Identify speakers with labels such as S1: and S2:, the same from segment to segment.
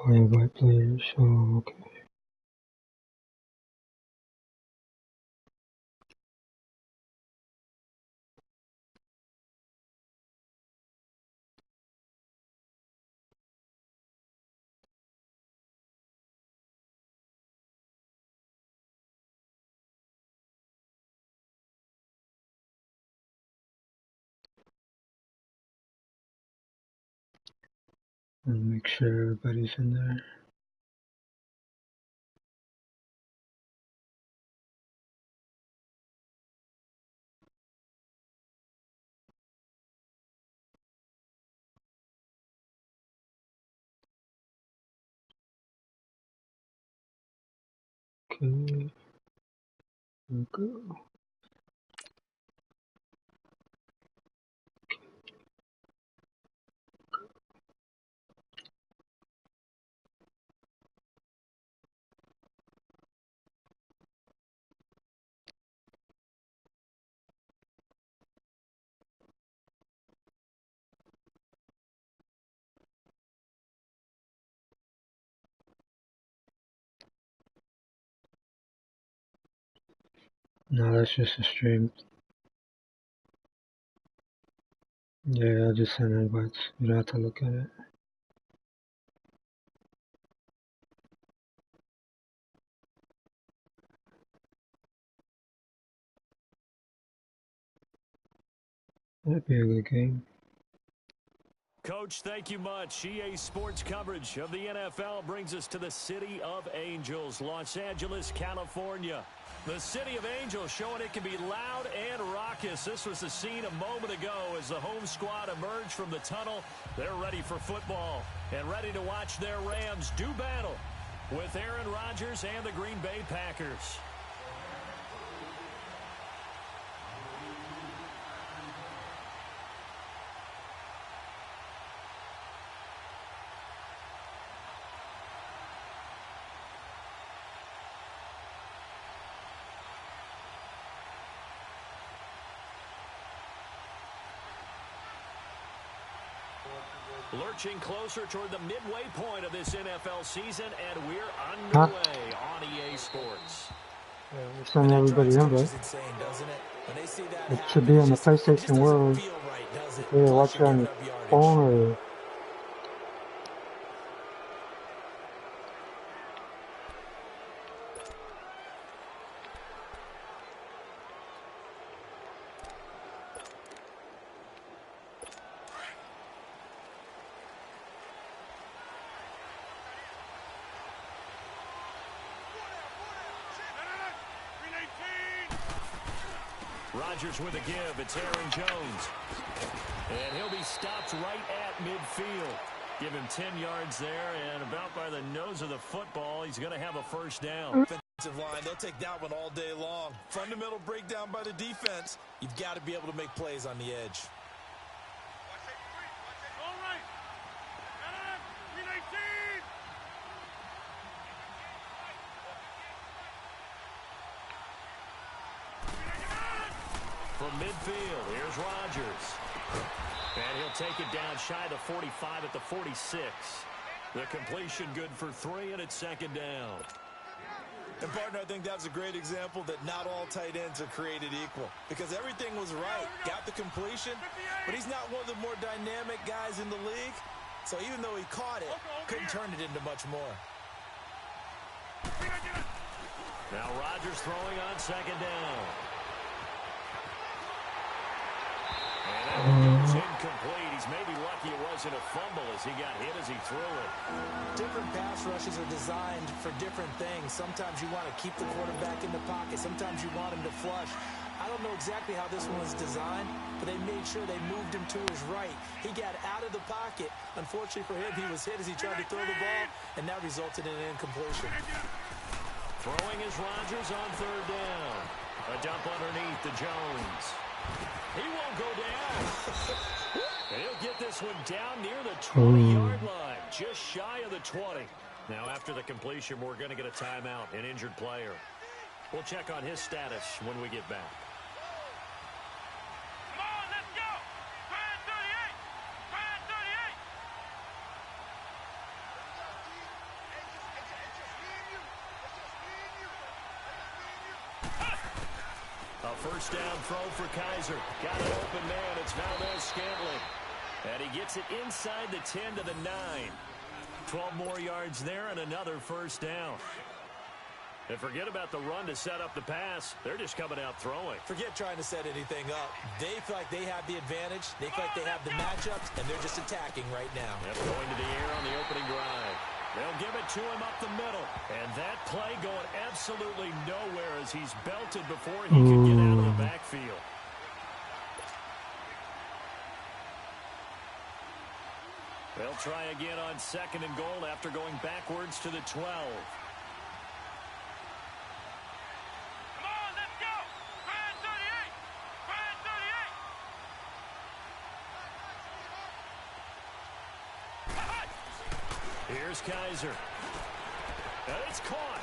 S1: I invite players. Oh, okay. I'll make sure everybody's in there. Okay, here we go. No, that's just a stream. Yeah, I'll just send invites. You don't have to look at it. That'd be a good game.
S2: Coach, thank you much. EA Sports coverage of the NFL brings us to the City of Angels, Los Angeles, California. The City of Angels showing it can be loud and raucous. This was the scene a moment ago as the home squad emerged from the tunnel. They're ready for football and ready to watch their Rams do battle with Aaron Rodgers and the Green Bay Packers. Lurching closer toward the midway point of this NFL season, and we're underway on EA Sports.
S1: Yeah, we're sending everybody invites. It should be on the PlayStation World. If you're watching on your phone or...
S2: Rodgers with a give. It's Aaron Jones. And he'll be stopped right at midfield. Give him 10 yards there, and about by the nose of the football, he's going to have a first down.
S3: Defensive line, they'll take that one all day long. Fundamental breakdown by the defense. You've got to be able to make plays on the edge.
S2: From midfield, here's Rodgers. And he'll take it down shy of the 45 at the 46. The completion good for 3, and it's second down.
S3: And, partner, I think that's a great example that not all tight ends are created equal. Because everything was right. Got the completion, but he's not one of the more dynamic guys in the league. So even though he caught it, couldn't turn it into much more.
S2: Now Rodgers throwing on second down. And it's incomplete. He's maybe lucky it wasn't a fumble as he got hit as he threw it.
S4: Different pass rushes are designed for different things. Sometimes you want to keep the quarterback in the pocket. Sometimes you want him to flush. I don't know exactly how this one was designed, but they made sure they moved him to his right. He got out of the pocket. Unfortunately for him, he was hit as he tried to throw the ball, and that resulted in an incompletion.
S2: Throwing is Rodgers on third down. A dump underneath to Jones. He won't go down. And he'll get this one down near the 20-yard line, just shy of the 20. Now, after the completion, we're going to get a timeout, an injured player. We'll check on his status when we get back.
S5: Come on, let's go. Brand 38. Brand 38.
S2: A first down throw for Kaiser. Got an open man. It's Valdez-Scantling. And he gets it inside the 10 to the 9. 12 more yards there and another first down. And forget about the run to set up the pass. They're just coming out throwing.
S4: Forget trying to set anything up. They feel like they have the advantage. They feel like they have the matchups, and they're just attacking right now.
S2: Yep, going to the air on the opening drive. They'll give it to him up the middle. And that play going absolutely nowhere as he's belted before he could get out of the backfield. They'll try again on 2nd and goal after going backwards to the 12. Here's Kaiser. And it's caught.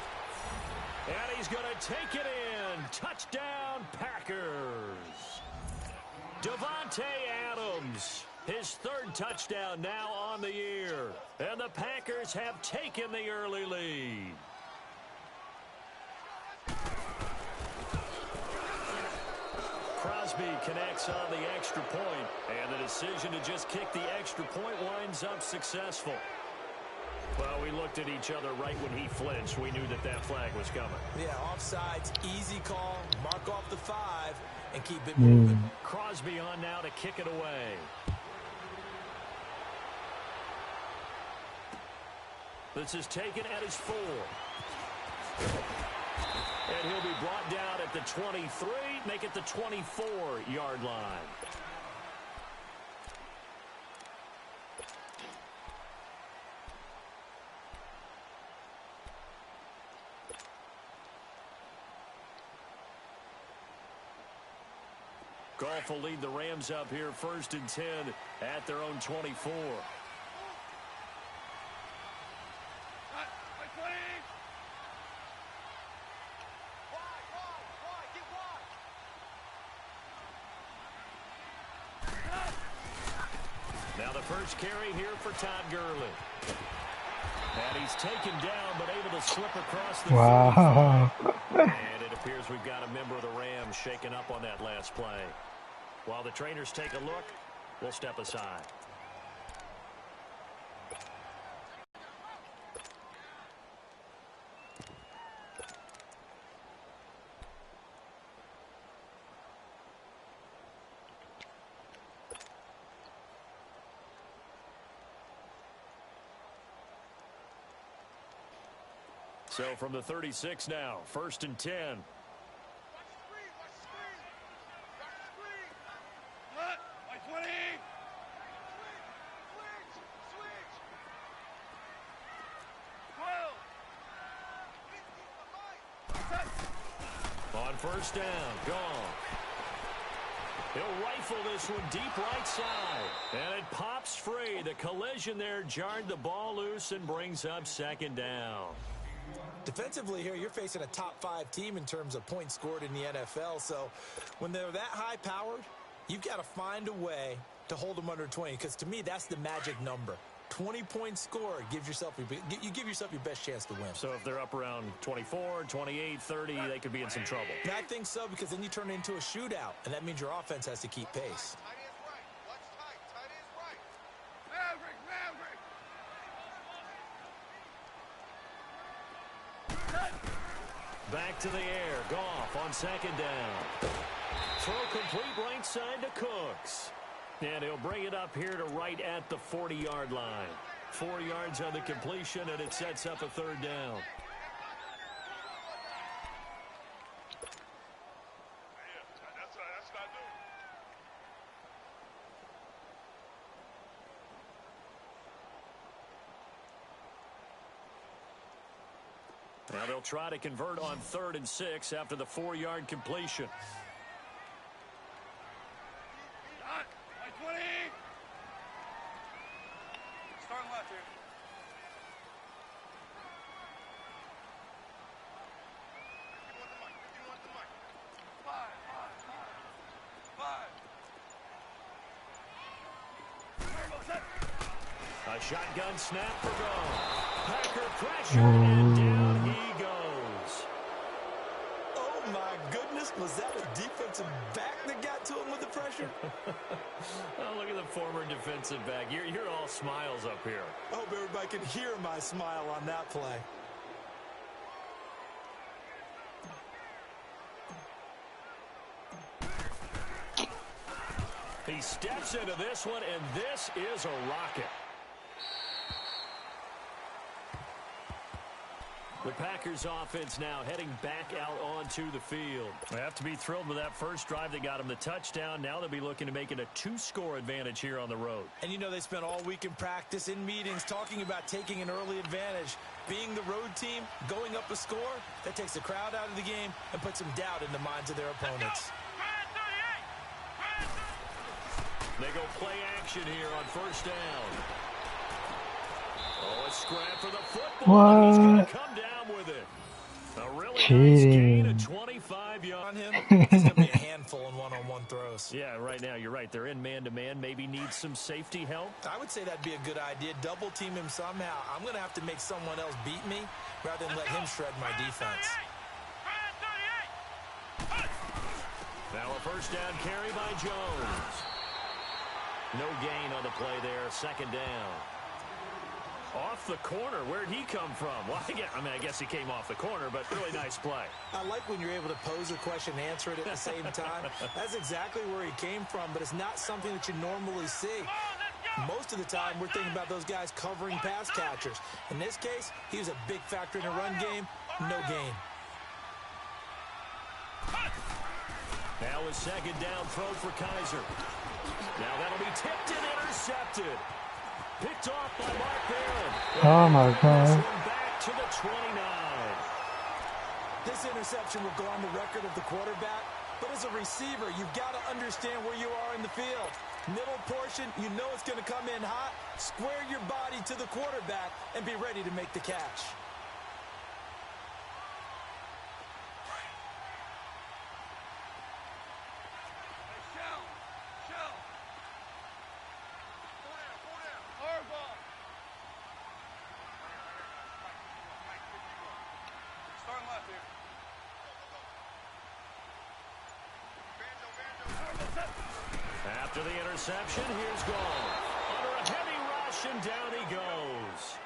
S2: And he's going to take it in. Touchdown, Packers. Davante Adams. His 3rd touchdown now on the year. And the Packers have taken the early lead. Crosby connects on the extra point. And the decision to just kick the extra point winds up successful. Well, we looked at each other right when he flinched. We knew that that flag was coming.
S4: Yeah, offsides, easy call. Mark off the 5 and keep it moving.
S2: Crosby on now to kick it away. This is taken at his 4. And he'll be brought down at the 23, make it the 24-yard line. Goff will lead the Rams up here 1st and 10 at their own 24. Now the first carry here for Todd Gurley. And he's taken down but able to slip across the field. And it appears we've got a member of the Rams shaken up on that last play. While the trainers take a look, we'll step aside. So from the 36 now, 1st and 10. On 1st down, gone. He'll rifle this one deep right side. And it pops free. The collision there jarred the ball loose and brings up 2nd down.
S4: Defensively here, you're facing a top 5 team in terms of points scored in the NFL. So when they're that high-powered, you've got to find a way to hold them under 20. Because to me, that's the magic number. 20-point score gives yourself you give yourself your best chance to win.
S2: So if they're up around 24, 28, 30, they could be in some trouble.
S4: And I think so, because then you turn it into a shootout, and that means your offense has to keep pace.
S2: Back to the air. Goff on 2nd down. Throw complete right side to Cooks. And he'll bring it up here to right at the 40-yard line. 4 yards on the completion, and it sets up a 3rd down. Now they'll try to convert on 3rd and 6 after the 4-yard completion. A shotgun snap for Goff. Packer pressure, and down he goes.
S4: Oh, my goodness
S3: Was that a defensive back that got to him with the pressure?
S2: Oh, look at the former defensive back. You're all smiles up here.
S3: I hope everybody can hear my smile on that play.
S2: He steps into this one, and this is a rocket. The Packers offense now heading back out onto the field. They have to be thrilled with that first drive that got them the touchdown. Now they'll be looking to make it a 2-score advantage here on the road.
S3: And you know they spent all week in practice, in meetings, talking about taking an early advantage. Being the road team, going up a score, that takes the crowd out of the game and puts some doubt in the minds of their opponents.
S2: They go play action here on first down. Oh, a scrap for the football. He's going to come down with it. A really nice gain of 25 yards on him.
S3: He's going to be a handful in one-on-one throws.
S2: Yeah, right now you're right. They're in man-to-man. Maybe needs some safety help.
S3: I would say that'd be a good idea. Double team him somehow. I'm going to have to make someone else beat me rather than let him shred my defense.
S2: Now a first down carry by Jones. No gain on the play there. Second down. Off the corner. Where'd he come from? Well, I guess he came off the corner, but really nice play.
S3: I like when you're able to pose a question and answer it at the same time. That's exactly where he came from, but it's not something that you normally see. Most of the time, we're thinking about those guys covering pass catchers. In this case, he was a big factor in the run game. No gain.
S2: Now a second down throw for Kaiser. Now that'll be tipped and intercepted. Picked off by Mark Barron.
S1: Oh, my God.
S2: Back to the 29.
S3: This interception will go on the record of the quarterback, but as a receiver, you've got to understand where you are in the field. Middle portion, you know it's going to come in hot. Square your body to the quarterback and be ready to make the catch.
S2: After the interception, here's Gall. Under a heavy rush, and down he goes.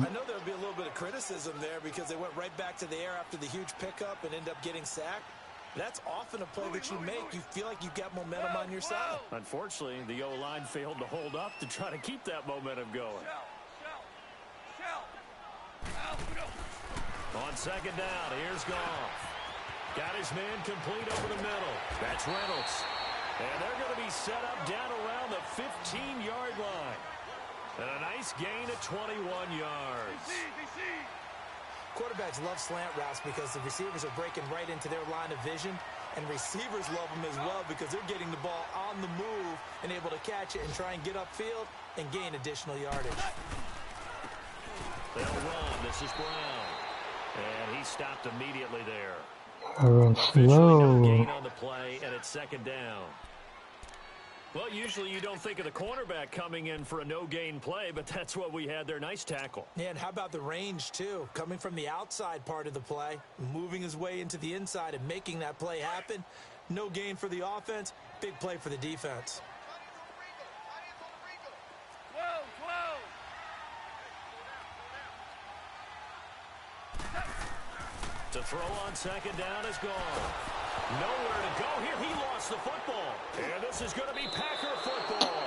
S3: I know there'll be a little bit of criticism there because they went right back to the air after the huge pickup and end up getting sacked. That's often a play that you make. You feel like you've got momentum on your side.
S2: Unfortunately, the O-line failed to hold up to try to keep that momentum going. On second down, here's Goff. Got his man complete over the middle. That's Reynolds. And they're going to be set up down around the 15-yard line. And a nice gain of 21 yards.
S3: Quarterbacks love slant routes because the receivers are breaking right into their line of vision. And receivers love them as well because they're getting the ball on the move and able to catch it and try and get upfield and gain additional yardage.
S2: They'll run. This is Brown. And he stopped immediately there.
S1: Slow.
S2: No gain on the play, and it's second down. Well, usually you don't think of the cornerback coming in for a no-gain play, but that's what we had there. Nice tackle.
S3: Yeah, and how about the range, too? Coming from the outside part of the play, moving his way into the inside and making that play happen. No gain for the offense, big play for the defense.
S2: To throw on second down is gone. Nowhere to go here. He lost the football. And this is going to be Packer football.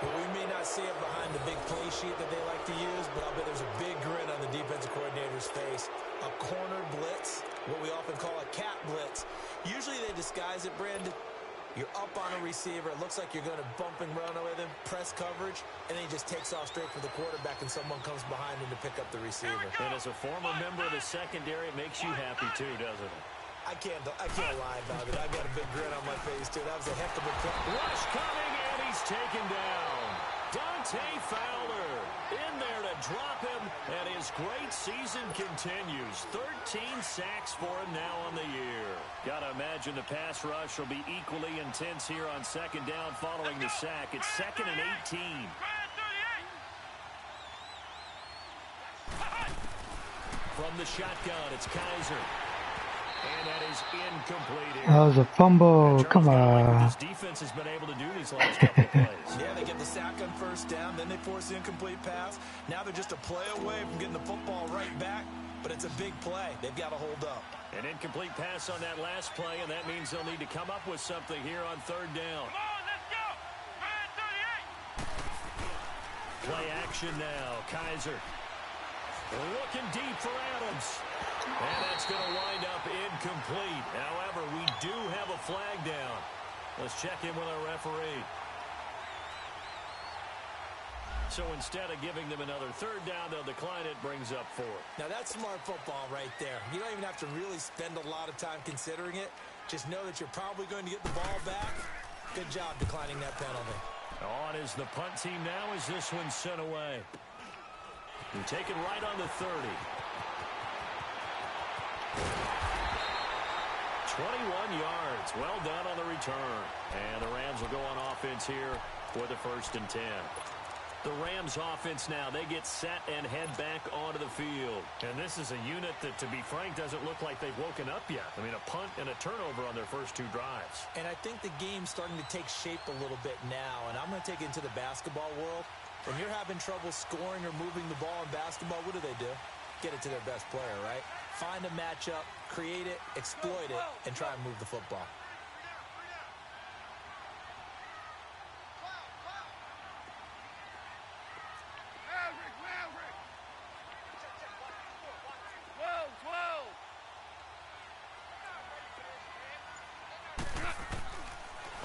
S3: Well, we may not see it behind the big play sheet that they like to use, but I'll bet there's a big grin on the defensive coordinator's face. A corner blitz, what we often call a cat blitz. Usually they disguise it, Brandon. You're up on a receiver. It looks like you're going to bump and run with him, press coverage, and then he just takes off straight for the quarterback, and someone comes behind him to pick up the receiver.
S2: And as a former member of the secondary, it makes you happy too, doesn't it?
S3: I can't lie about it. I've got a big grin on my face, too. That was a heck of a play.
S2: Rush coming, and he's taken down. Dante Fowler in there to drop him, and his great season continues. 13 sacks for him now on the year. Got to imagine the pass rush will be equally intense here on second down following the sack. It's 2nd and 18. From the shotgun, it's Kaiser. And that is incomplete here.
S1: That was a fumble. Come on.
S2: This defense has been able to do these last couple of plays.
S3: Yeah, they get the sack on first down, then they force the incomplete pass. Now they're just a play away from getting the football right back, but it's a big play. They've got to hold up.
S2: An incomplete pass on that last play, and that means they'll need to come up with something here on third down.
S5: Come on, let's go.
S2: Play action now. Kaiser looking deep for Adams. And that's going to wind up incomplete. However, we do have a flag down. Let's check in with our referee. So instead of giving them another third down, they'll decline it, brings up fourth.
S4: Now that's smart football right there. You don't even have to really spend a lot of time considering it. Just know that you're probably going to get the ball back. Good job declining that penalty.
S2: On is the punt team now as this one's sent away. And take it right on the 30. 21 yards. Well done on the return. And the Rams will go on offense here for the 1st and 10. The Rams offense now, they get set and head back onto the field. And this is a unit that, to be frank, doesn't look like they've woken up yet. I mean, a punt and a turnover on their first 2 drives.
S4: And I think the game's starting to take shape a little bit now. And I'm going to take it into the basketball world. When you're having trouble scoring or moving the ball in basketball, what do? Get it to their best player, right? Find a matchup, create it, exploit it, and try and move the football.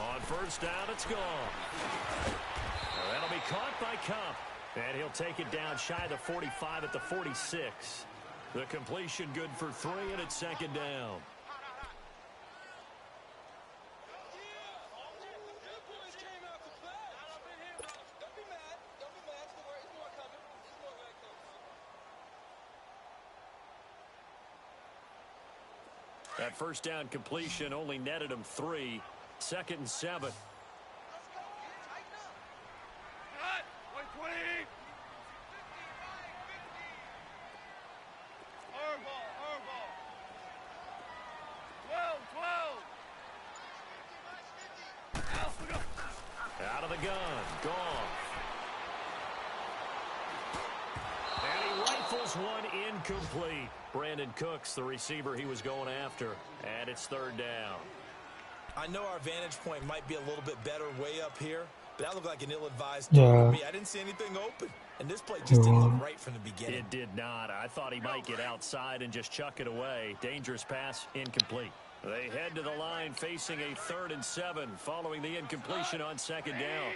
S2: On first down, it's gone. That'll be caught by Cup. And he'll take it down shy of the 45 at the 46. The completion good for 3, and it's 2nd down. That first down completion only netted him 3. 2nd and 7. Out of the gun, gone. And he rifles one incomplete. Brandon Cooks, the receiver he was going after. And it's 3rd down.
S3: I know our vantage point might be a little bit better way up here, but that looked like an ill-advised
S1: Yeah.
S3: throw to me. I didn't see anything open, and this play just didn't look right from the beginning.
S2: It did not. I thought he might get outside and just chuck it away. Dangerous pass, incomplete. They head to the line facing a 3rd and 7 following the incompletion on 2nd down.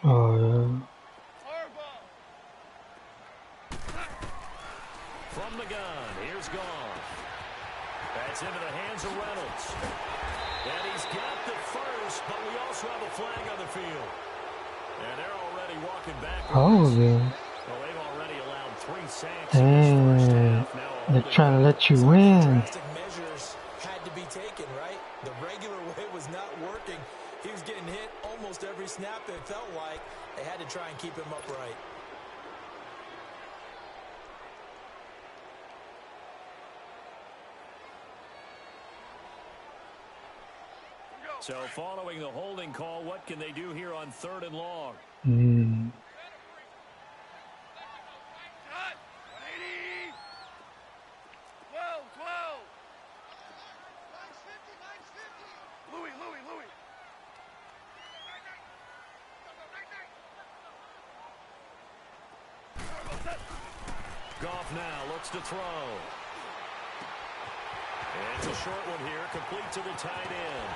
S1: Oh, yeah.
S2: From the gun, here's Goff. That's into the hands of Reynolds. And he's got the first, but we also have a flag on the field. And they're already walking back.
S1: Oh, yeah.
S2: Well, they've already allowed 3 sacks in this first half. Now
S1: They're trying to let you win.
S4: Drastic measures had to be taken, right? The regular way was not working. He was getting hit almost every snap, it felt like. They had to try and keep him upright.
S2: So following the holding call, what can they do here on 3rd and long? Goff now looks to throw. And it's a short one here, complete to the tight end.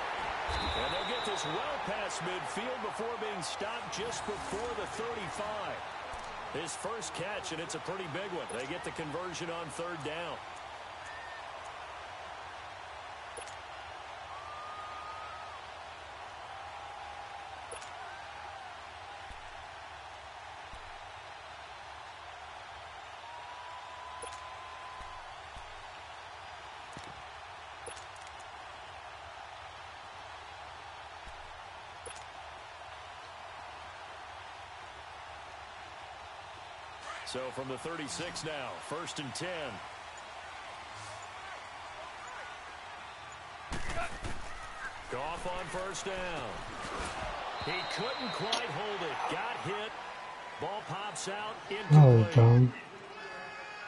S2: And they'll get this well past midfield before being stopped just before the 35. His first catch, and it's a pretty big one. They get the conversion on 3rd down. So from the 36 now, 1st and 10. Goff on 1st down. He couldn't quite hold it. Got hit. Ball pops out. Incomplete.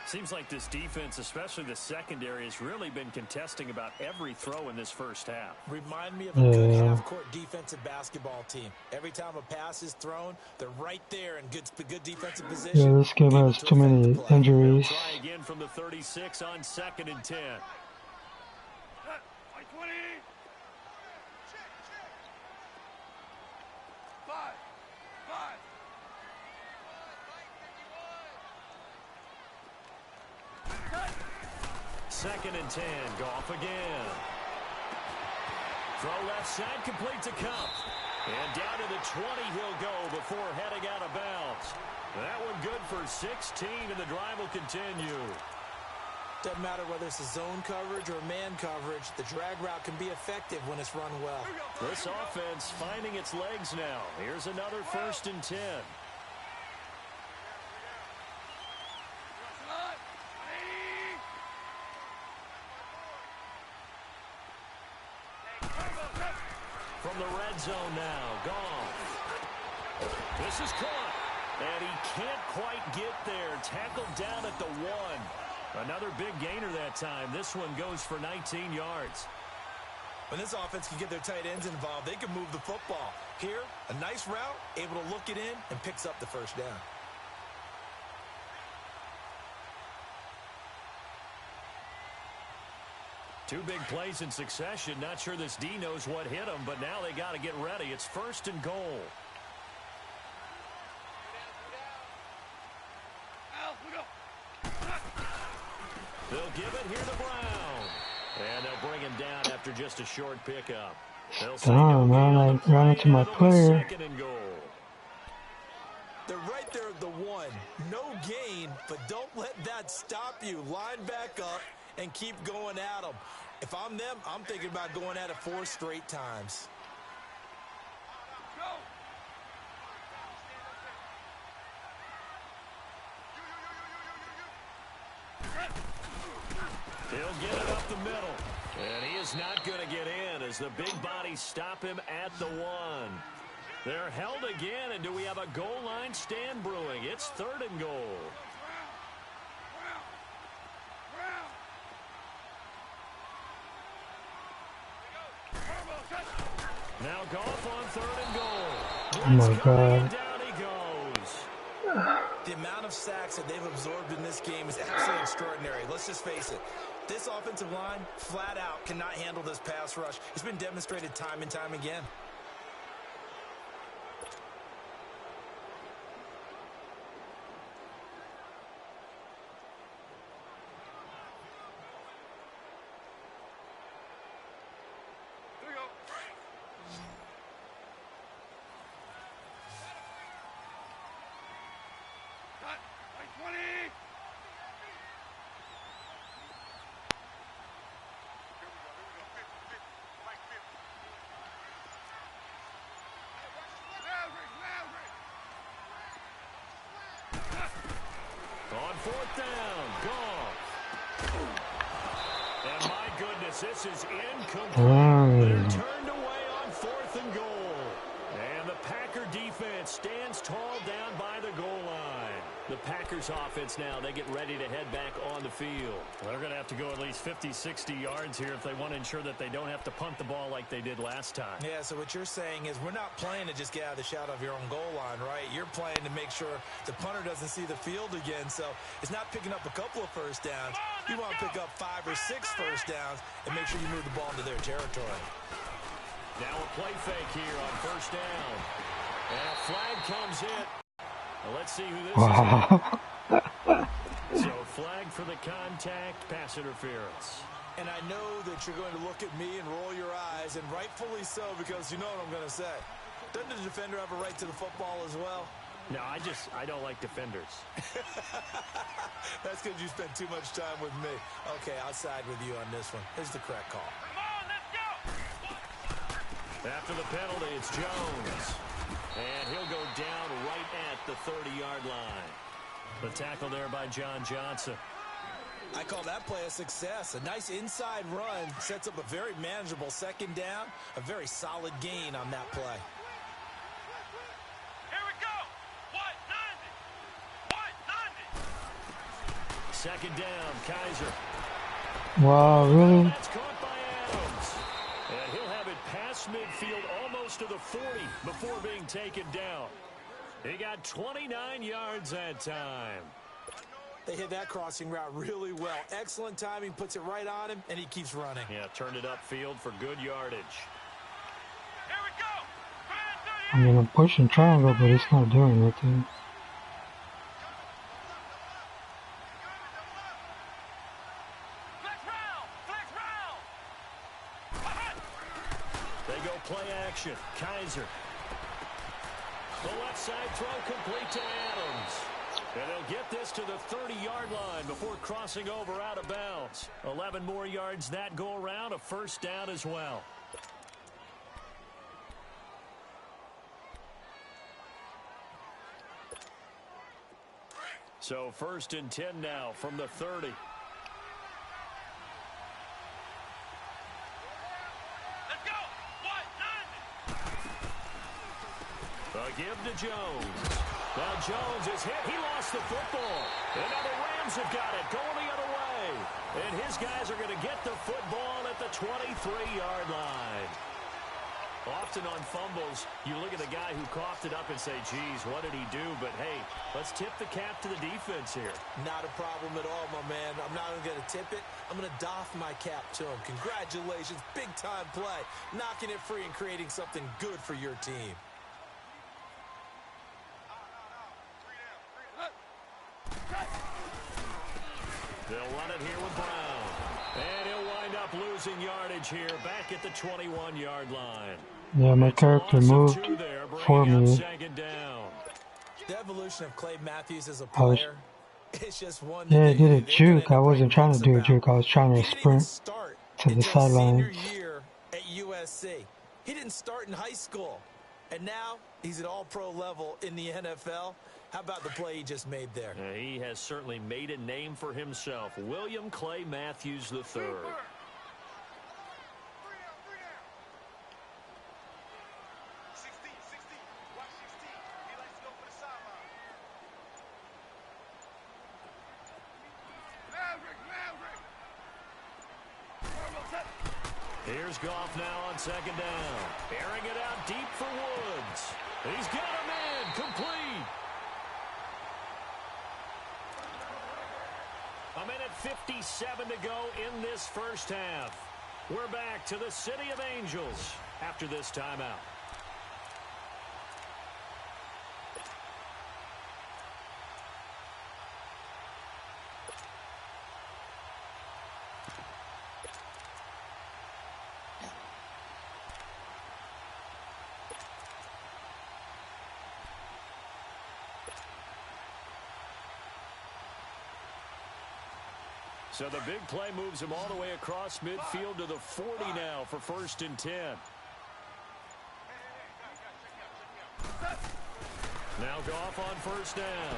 S2: Seems like this defense, especially the secondary, has really been contesting about every throw in this first half.
S4: Remind me of a good half-court defensive basketball team. Every time a pass is thrown, they're right there in good defensive position.
S1: Yeah, this game has too many injuries.
S2: Try again from the 36 on 2nd and 10. Second and 10, Goff again. Throw left side, complete to Cup. And down to the 20 he'll go before heading out of bounds. That one good for 16, and the drive will continue.
S4: Doesn't matter whether it's a zone coverage or man coverage, the drag route can be effective when it's run well.
S2: This offense finding its legs now. Here's another 1st and 10. From the red zone now, Goff. This is caught, and he can't quite get there. Tackled down at the 1. Another big gainer that time. This one goes for 19 yards.
S3: When this offense can get their tight ends involved, they can move the football. Here, a nice route, able to look it in, and picks up the 1st down.
S2: Two big plays in succession. Not sure this D knows what hit him, but now they got to get ready. It's 1st and goal. They'll give it here to Brown. And they'll bring him down after just a short pickup.
S1: Damn, man, I ran into my player.
S2: 2nd and goal.
S3: They're right there at the 1. No gain, but don't let that stop you. Line back up and keep going at them. If I'm them, I'm thinking about going at it 4 straight times.
S2: He'll get it up the middle. And he is not going to get in as the big bodies stop him at the 1. They're held again, and do we have a goal line stand brewing? It's 3rd and goal. Now Goff on 3rd and goal.
S1: Oh my God.
S2: Down he goes.
S3: The amount of sacks that they've absorbed in this game is absolutely extraordinary. Let's just face it. This offensive line, flat out, cannot handle this pass rush. It's been demonstrated time and time again.
S2: On 4th down, Goff. And my goodness, this is incomplete. They're turned away on 4th and goal. And the Packer defense stands tall down by the goal line. The Packers offense now, they get ready to head back on the field. They're going to have to go at least 50, 60 yards here if they want to ensure that they don't have to punt the ball like they did last time.
S3: Yeah, so what you're saying is we're not playing to just get out of the shadow of your own goal line, right? You're playing to make sure the punter doesn't see the field again. So it's not picking up a couple of 1st downs. You want to pick up 5 or 6 1st downs and make sure you move the ball into their territory.
S2: Now a play fake here on 1st down. And a flag comes in. Well, let's see who this is. So flag for the contact, pass interference.
S3: And I know that you're going to look at me and roll your eyes, and rightfully so, because you know what I'm going to say. Doesn't the defender have a right to the football as well?
S2: No, I don't like defenders.
S3: That's because you spent too much time with me. Okay, I'll side with you on this one. Here's the correct call.
S2: Come on, let's go! After the penalty, it's Jones. And he'll go down right at the 30-yard line. The tackle there by John Johnson.
S3: I call that play a success. A nice inside run sets up a very manageable second down. A very solid gain on that play.
S5: Here we go. 190.
S2: Second down, Kaiser.
S1: Wow, really?
S2: That's caught by Adams. And he'll have it past midfield almost to the 40 before being taken down. He got 29 yards that time.
S4: They hit that crossing route really well. Excellent timing, puts it right on him, and he keeps running.
S2: Yeah, turned it upfield for good yardage.
S5: Here we go.
S1: I mean, I'm pushing triangle, but it's not doing anything.
S5: Flex round.
S2: They go play action. Kaiser. The left side throw complete to Adams. And they'll get this to the 30-yard line before crossing over out of bounds. 11 more yards that go around, a first down as well. So 1st and 10 now from the 30.
S5: Let's go. 190.
S2: A give to Jones. Now Jones is hit. He lost the football. And now the Rams have got it going the other way. And his guys are going to get the football at the 23-yard line. Often on fumbles, you look at the guy who coughed it up and say, geez, what did he do? But, hey, let's tip the cap to the defense here.
S4: Not a problem at all, my man. I'm not even going to tip it. I'm going to doff my cap to him. Congratulations. Big-time play. Knocking it free and creating something good for your team.
S2: They'll run it here with Brown. And he'll wind up losing yardage here back at the 21-yard line.
S1: Yeah, my character moved for me.
S4: The evolution of Clay Matthews as a player, it's just one.
S1: Yeah, I did a juke. I wasn't trying to do a juke. I was trying to sprint to the sidelines.
S4: Year at USC. He didn't start in high school. And now he's at all-pro level in the NFL. How about the play he just made there?
S2: He has certainly made a name for himself. William Clay Matthews III. Here's Goff now on second down. Airing it out deep for Woods. He's got him in. Complete. A minute 57 to go in this first half. We're back to the City of Angels after this timeout. So the big play moves him all the way across midfield to the 40 now for 1st and 10. Now Goff on 1st down.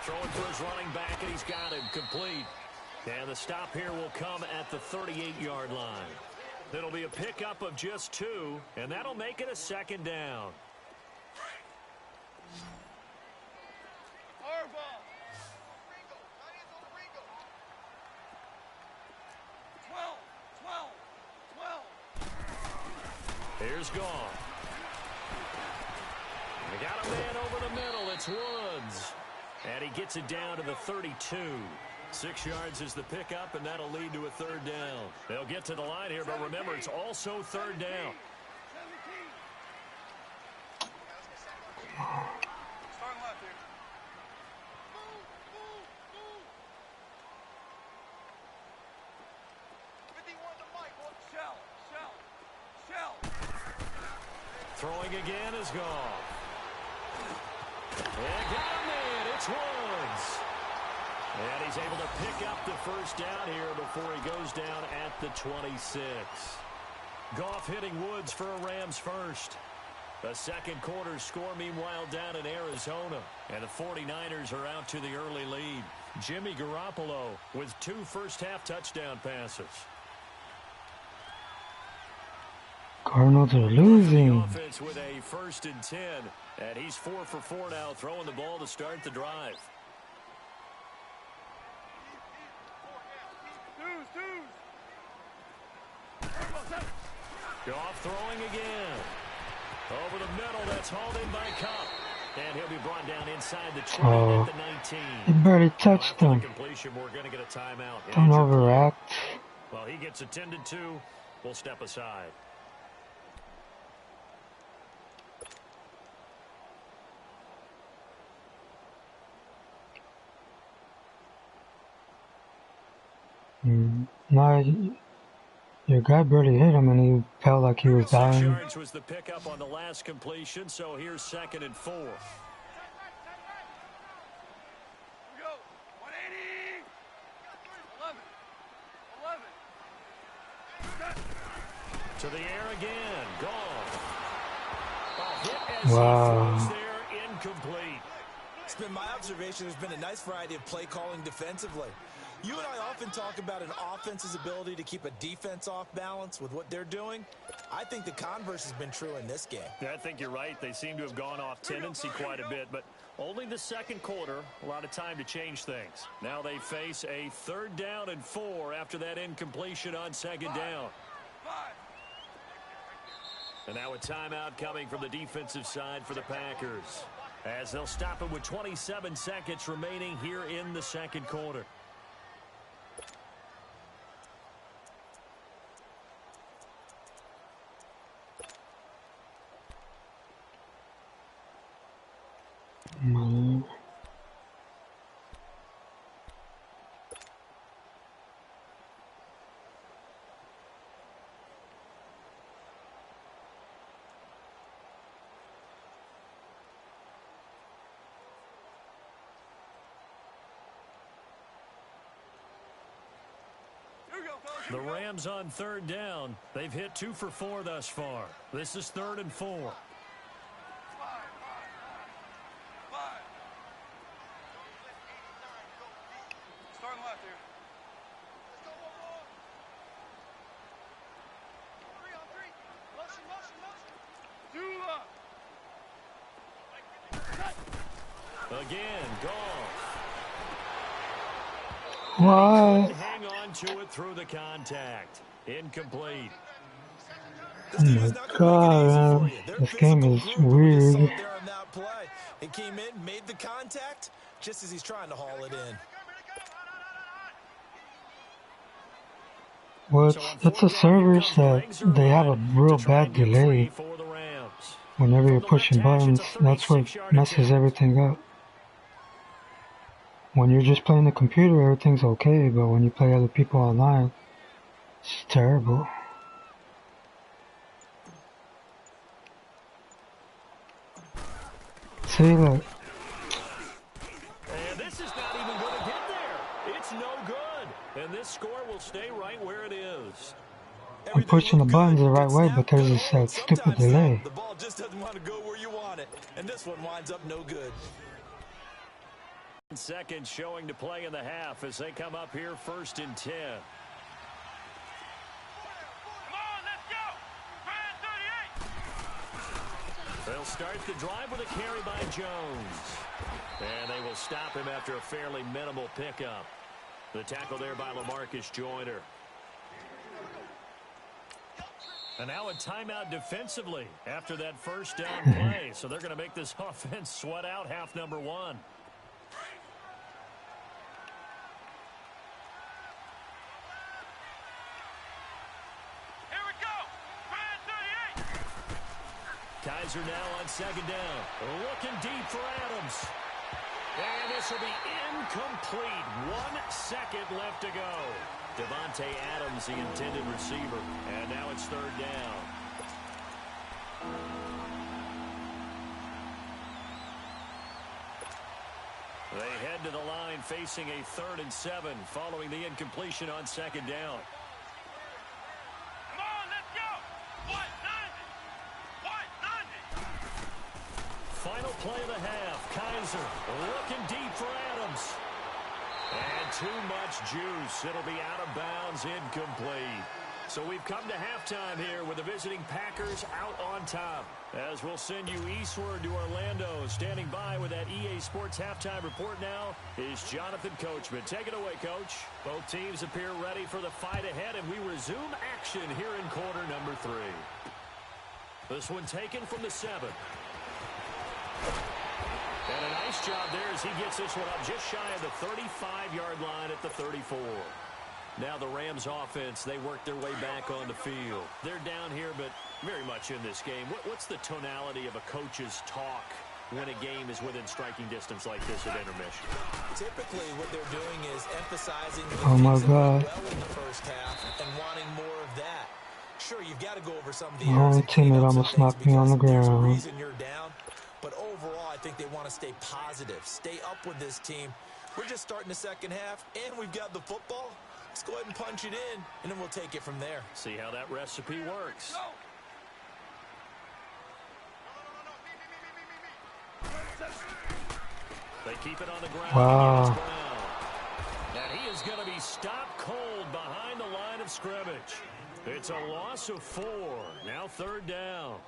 S2: Throwing for his running back, and he's got him complete. And the stop here will come at the 38-yard line. It'll be a pickup of just 2, and that'll make it a 2nd down. Here's Goff. They got a man over the middle. It's Woods. And he gets it down to the 32. 6 yards is the pickup, and that'll lead to a 3rd down. They'll get to the line here, but remember, it's also 3rd down. Throwing again is Goff. And got him in. It's Woods. And he's able to pick up the 1st down here before he goes down at the 26. Goff hitting Woods for a Rams first. The second quarter score, meanwhile, down in Arizona. And the 49ers are out to the early lead. Jimmy Garoppolo with 2 first-half touchdown passes.
S1: Cardinals are losing.
S2: Offense with a 1st and 10. And he's 4 for 4 now, throwing the ball to start the drive. Goff throwing again. Over the middle, that's hauled in by Cup. And he'll be brought down inside the 20 at the 19.
S1: He barely touched him.
S2: Completion, we're going to get a timeout.
S1: Don't overact.
S2: Well, he gets attended to. We'll step aside.
S1: No, your guy barely hit him, and he felt like he was dying.
S2: 6 yards was the pickup on the last completion, so here's 2nd and 4. To the air again. Gone.
S1: Wow.
S2: There, incomplete.
S3: It's been my observation there's been a nice variety of play calling defensively. You and I often talk about an offense's ability to keep a defense off balance with what they're doing. I think the converse has been true in this game.
S2: Yeah, I think you're right. They seem to have gone off tendency quite a bit, but only the second quarter, a lot of time to change things. Now they face a 3rd down and 4 after that incompletion on 2nd down. And now a timeout coming from the defensive side for the Packers, as they'll stop it with 27 seconds remaining here in the second quarter. The Rams on 3rd down. They've hit 2 for 4 thus far. This is 3rd and 4.
S5: Starting left here.
S2: Again, Goff.
S1: What?
S2: Hang on to it through the contact. Incomplete.
S1: Oh my God, man. This game is weird.
S3: He came in, made the contact, just as he's trying to haul it in.
S1: Well, it's a service that they have a real bad delay. Whenever you're pushing buttons, that's what messes everything up. When you're just playing the computer, everything's okay, but when you play other people online, it's terrible. See, look.
S2: And this is not even going to get there. It's no good. And this score will stay right where it is.
S1: I'm pushing the buttons the right way, but there's this stupid delay.
S3: The ball just doesn't want to go where you want it, and this one winds up no good.
S2: Seconds showing to play in the half as they come up here 1st and 10.
S5: Come on, let's go. 38.
S2: They'll start the drive with a carry by Jones. And they will stop him after a fairly minimal pickup. The tackle there by LaMarcus Joyner. And now a timeout defensively after that 1st down play. So they're going to make this offense sweat out half number 1. Kaiser now on 2nd down. Looking deep for Adams. And this will be incomplete. 1 second left to go. Devontae Adams, the intended receiver. And now it's 3rd down. They head to the line facing a 3rd and 7 following the incompletion on 2nd down.
S5: Come on, let's go. 190. 190.
S2: Looking deep for Adams. And too much juice. It'll be out of bounds, incomplete. So we've come to halftime here with the visiting Packers out on top. As we'll send you eastward to Orlando. Standing by with that EA Sports halftime report now is Jonathan Coachman. Take it away, Coach. Both teams appear ready for the fight ahead, and we resume action here in quarter number 3. This one taken from the 7. And a nice job there as he gets this one up just shy of the 35-yard line at the 34. Now the Rams offense, they work their way back on the field. They're down here, but very much in this game. What's the tonality of a coach's talk when a game is within striking distance like this at intermission?
S4: Typically, what they're doing is emphasizing the
S1: Oh my
S4: things that went
S1: God.
S4: well in the first half and wanting more of that. Sure, you've got to go over some of the
S1: My
S4: errors
S1: own
S4: and clean
S1: teammate
S4: up some
S1: almost
S4: things
S1: knocked me on the
S4: because there's a
S1: ground.
S4: reason you're down. But overall, I think they want to stay positive, stay up with this team. We're just starting the second half, and we've got the football. Let's go ahead and punch it in, and then we'll take it from there.
S2: See how that recipe works. They keep it on the ground.
S1: Wow.
S2: And he is going to be stopped cold behind the line of scrimmage. It's a loss of 4. Now 3rd down.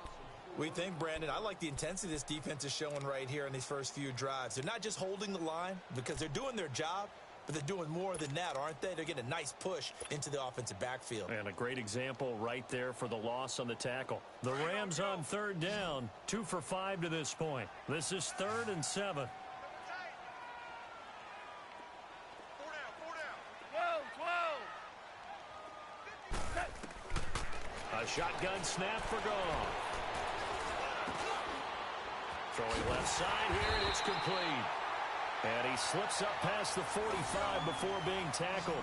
S4: We think, Brandon, I like the intensity this defense is showing right here in these first few drives. They're not just holding the line because they're doing their job, but they're doing more than that, aren't they? They're getting a nice push into the offensive backfield.
S2: And a great example right there for the loss on the tackle. The Rams on 3rd down, 2 for 5 to this point. This is 3rd and 7.
S5: 12.
S2: A shotgun snap for Goff. Throwing left side here, and it's complete. And he slips up past the 45 before being tackled.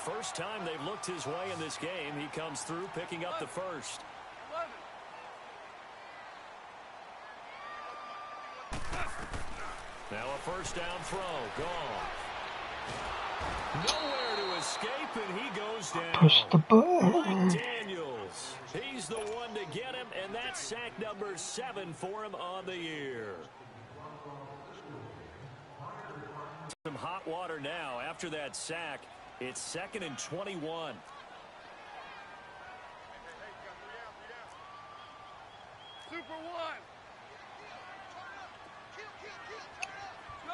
S2: First time they've looked his way in this game. He comes through, picking up the first.
S5: 11.
S2: Now a first down throw. Gone. Nowhere to escape, and he goes down.
S1: Push the button.
S2: Mike Daniels. He's the one to get him, and that's sack number 7 for him on the year. Some hot water now after that sack. It's 2nd and 21.
S5: Super 1. Go.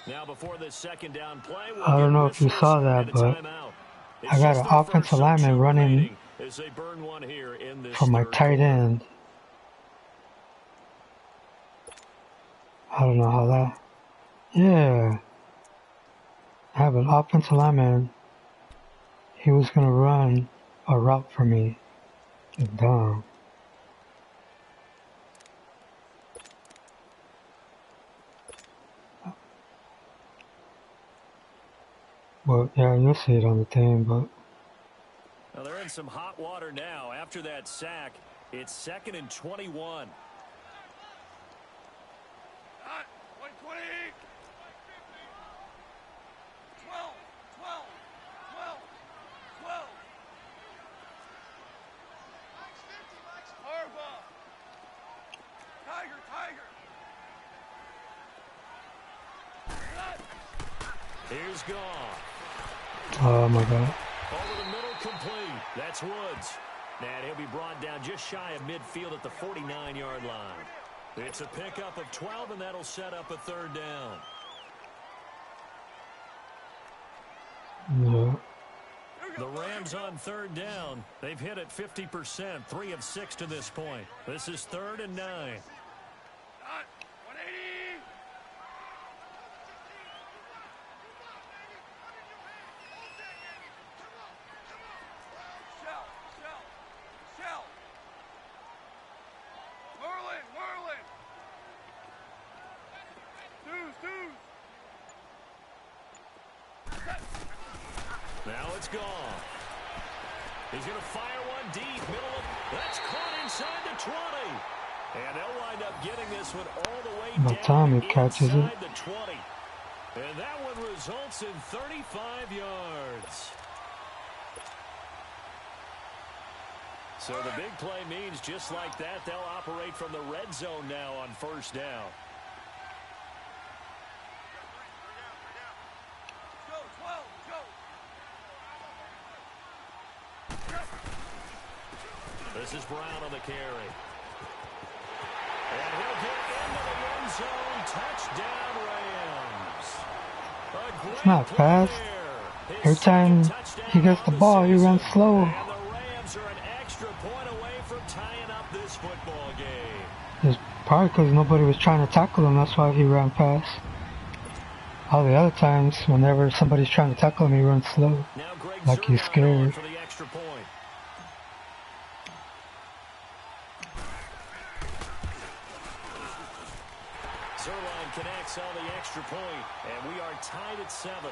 S2: Now before the second down play,
S1: I don't know if you saw that, but I got an offensive lineman running for my tight end. I don't know how that... Yeah. I have an offensive lineman. He was going to run a route for me. It's dumb. Well, yeah, you'll see it on the thing, but...
S2: Well, they're in some hot water now. After that sack, it's 2nd and 21.
S5: 120. 12. 12. 12. 12. Harbaugh. Tiger.
S2: Here's Goff.
S1: Oh my God.
S2: Over the middle, complete. That's Woods. And he'll be brought down just shy of midfield at the 49-yard line. It's a pickup of 12, and that'll set up a 3rd down.
S1: Yeah.
S2: The Rams on 3rd down. They've hit it 50%, 3 of 6 to this point. This is 3rd and 9.
S5: 180. Shell. Merlin. Deuce.
S2: Now it's gone. He's going to fire one deep. Middle of... That's caught inside the 20. And they'll wind up getting this one all the way
S1: By the
S2: down
S1: time he catches it.
S2: inside the 20. And that one results in 35 yards. So the big play means just like that, they'll operate from the red zone now on first down.
S5: Go, 12, go.
S2: This is Brown on the carry. And he'll get into the end zone. Touchdown, Rams.
S1: It's not fast. Every time he gets the ball, he runs slow.
S2: And the Rams are an extra point away from tying up this football game.
S1: It's probably because nobody was trying to tackle him. That's why he ran fast. All the other times, whenever somebody's trying to tackle him, he runs slow. Like he's scared.
S2: For the extra point. Zerline connects on the extra point, and we are tied at 7.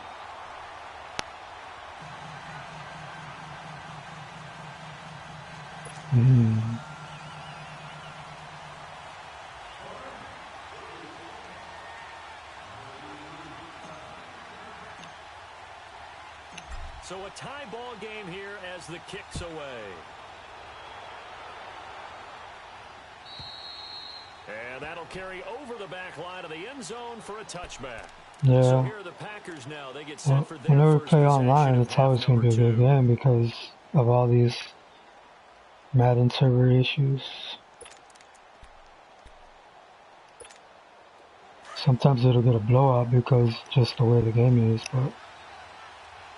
S2: So a tie ball game here as the kick's away. And that'll carry over the back line of the end zone for a touchback.
S1: Yeah.
S2: So here are the Packers now. They get set for their
S1: Whenever we
S2: first
S1: play
S2: possession
S1: online,
S2: of
S1: it's always
S2: half
S1: going to be a
S2: number
S1: good
S2: 2.
S1: game because of all these Madden server issues. Sometimes it'll get a blowout because just the way the game is, but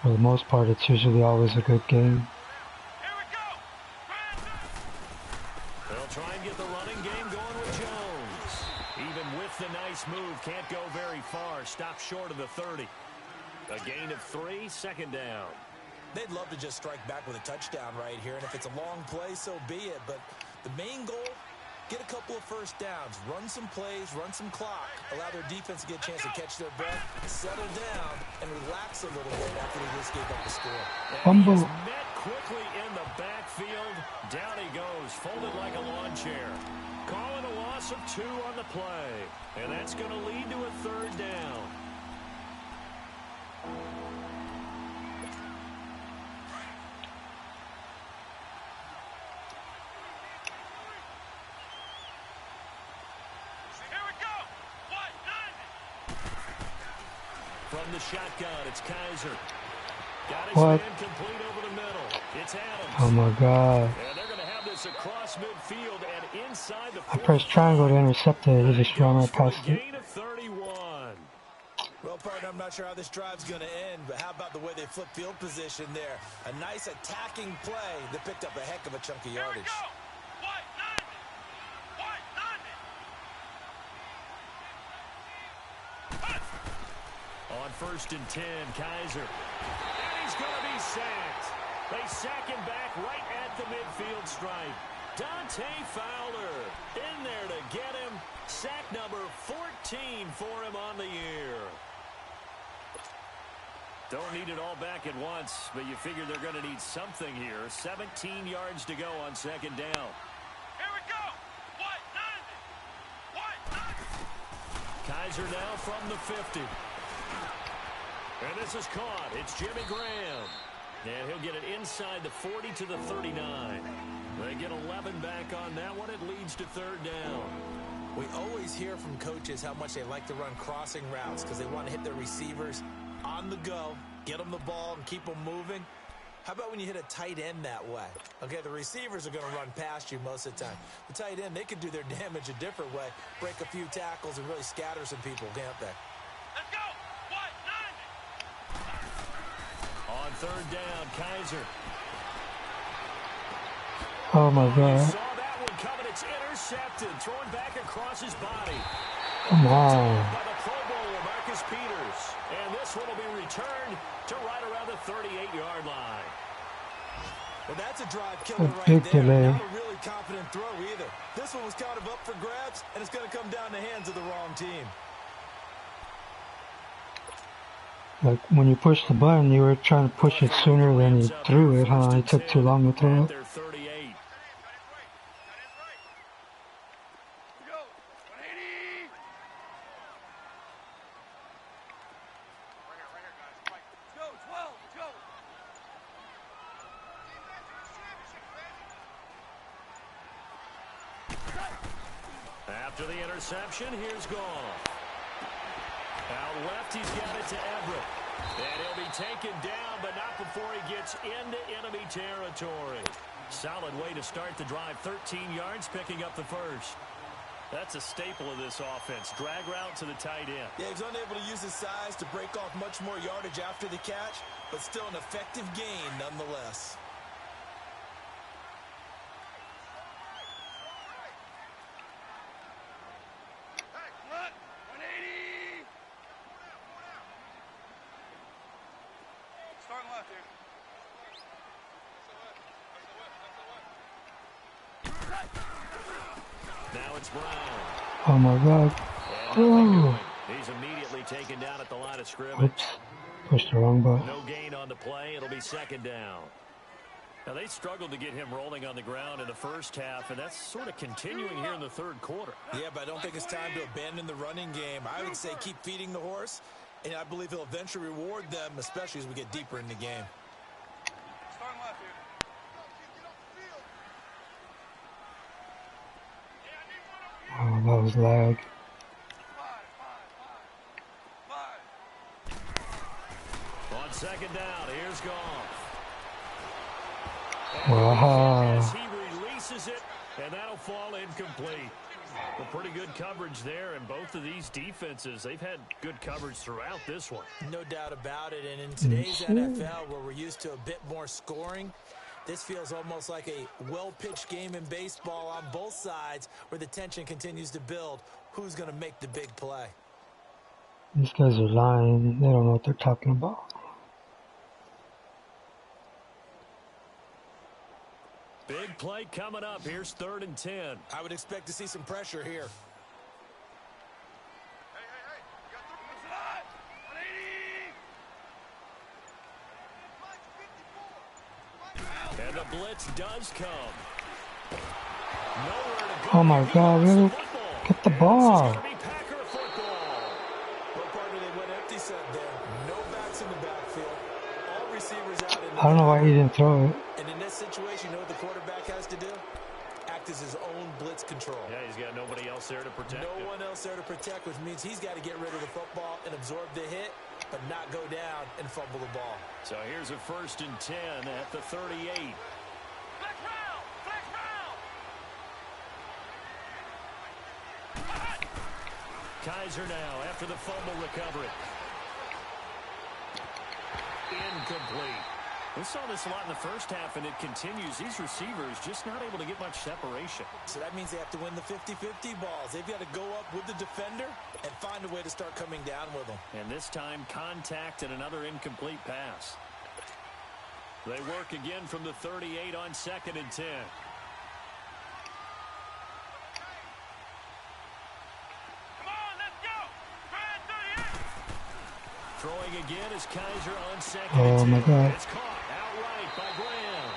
S1: for the most part, it's usually always a good game.
S5: Here we go.
S2: They'll try and get the running game going with Jones. Even with the nice move, can't go very far. Stop short of the 30. A gain of 3, second down.
S4: They'd love to just strike back with a touchdown right here, and if it's a long play, so be it. But the main goal, get a couple of first downs, run some plays, run some clock, allow their defense to get a chance to catch their breath, settle down, and relax a little bit after they just gave up the score.
S2: And he is met quickly in the backfield. Down he goes, folded like a lawn chair. Calling a loss of 2 on the play. And that's going to lead to a third down.
S5: Here we go. What? 90.
S2: From the shotgun, it's Kaiser. Got his
S1: What?
S2: man complete over the middle. It's Adams.
S1: Oh my god.
S2: And they're going to have this across midfield and inside the
S1: I pressed triangle to intercept it, he just ran right past it.
S2: gain of 31.
S3: Well, partner, I'm not sure how this drive's going to end, but how about the way they flip field position there? A nice attacking play that picked up a heck of a chunk of
S5: Here we
S3: yardage.
S5: go. What? 90. What? 90.
S2: On 1st and 10, Kaiser. And he's going to be sacked. They sack him back right at the midfield stripe. Dante Fowler in there to get him. Sack number 14 for him on the year. Don't need it all back at once, but you figure they're going to need something here. 17 yards to go on 2nd down.
S5: Here we go. What? 90. What? 90.
S2: Kaiser now from the 50. And this is caught. It's Jimmy Graham. And he'll get it inside the 40 to the 39. They get 11 back on that one. It leads to 3rd down.
S4: We always hear from coaches how much they like to run crossing routes because they want to hit their receivers on the go, get them the ball, and keep them moving. How about when you hit a tight end that way? Okay, the receivers are going to run past you most of the time. The tight end, they can do their damage a different way, break a few tackles, and really scatter some people, can't they?
S5: Let's go. What? 90.
S2: On 3rd down, Kaiser.
S1: Oh my
S2: You
S1: god.
S2: saw that one coming. It's intercepted. Thrown back across his body.
S1: Come on.
S2: By the Pro Bowler, Marcus Peters. And this one will be returned to right around the 38-yard line.
S3: Well, that's a drive killer
S1: A
S3: right
S1: big
S3: there.
S1: delay.
S3: Not a really confident throw either. This one was kind of up for grabs, and it's going to come down the hands of the wrong team.
S1: Like when you push the button, you were trying to push it sooner than you threw it, huh? It took too long to throw
S2: At
S1: it.
S2: their 38.
S5: That is right. Here we go. 180. Right here, guys. Fight. Let's go. 12. Let's go.
S2: After the interception, here's Goff. Out left, he's got it to Everett. And he'll be taken down, but not before he gets into enemy territory. Solid way to start the drive. 13 yards, picking up the first. That's a staple of this offense. Drag route to the tight end.
S3: Yeah, he's unable to use his size to break off much more yardage after the catch, but still an effective gain nonetheless.
S2: Now it's Brown.
S1: Oh my God. Oh.
S2: He's immediately taken down at the line of scrimmage.
S1: Oops. Pushed the wrong button.
S2: No gain on the play. It'll be second down. Now, they struggled to get him rolling on the ground in the first half, and that's sort of continuing here in the third quarter.
S3: Yeah, but I don't think it's time to abandon the running game. I would say keep feeding the horse, and I believe he'll eventually reward them, especially as we get deeper in the game.
S1: Oh, that was lag.
S2: On second down, here's Goff.
S1: Wow.
S2: As he releases it, and that'll fall incomplete. Well, pretty good coverage there, and both of these defenses, they've had good coverage throughout this one.
S4: No doubt about it, and in today's NFL, where we're used to a bit more scoring, this feels almost like a well-pitched game in baseball on both sides where the tension continues to build. Who's going to make the big play?
S1: These guys are lying. They don't know what they're talking about.
S2: Big play coming up. Here's 3rd and 10.
S3: I would expect to see some pressure here.
S2: And the blitz does come. Nowhere to go.
S1: Oh my God, really? Get the ball.
S3: Well, partner, they went empty set there. No backs in the backfield. All receivers out in the
S1: I don't know why he didn't throw it.
S3: And in this situation, you know what the quarterback has to do? Act as his own blitz control.
S2: Yeah, he's got nobody else there to protect him.
S3: No one else there to protect, which means he's got to get rid of the football and absorb the hit, but not go down and fumble the ball.
S2: So here's a 1st and 10 at the 38.
S5: Flex round! Flex round!
S2: Kaiser now after the fumble recovery. Incomplete. We saw this a lot in the first half, and it continues. These receivers just not able to get much separation.
S3: So that means they have to win the 50-50 balls. They've got to go up with the defender and find a way to start coming down with them.
S2: And this time, contact and another incomplete pass. They work again from the 38 on 2nd and 10.
S5: Come on, let's go! Try 38!
S2: Throwing again is Kaiser on 2nd
S1: Oh
S2: and 10.
S1: my God.
S2: It's caught outright by Graham.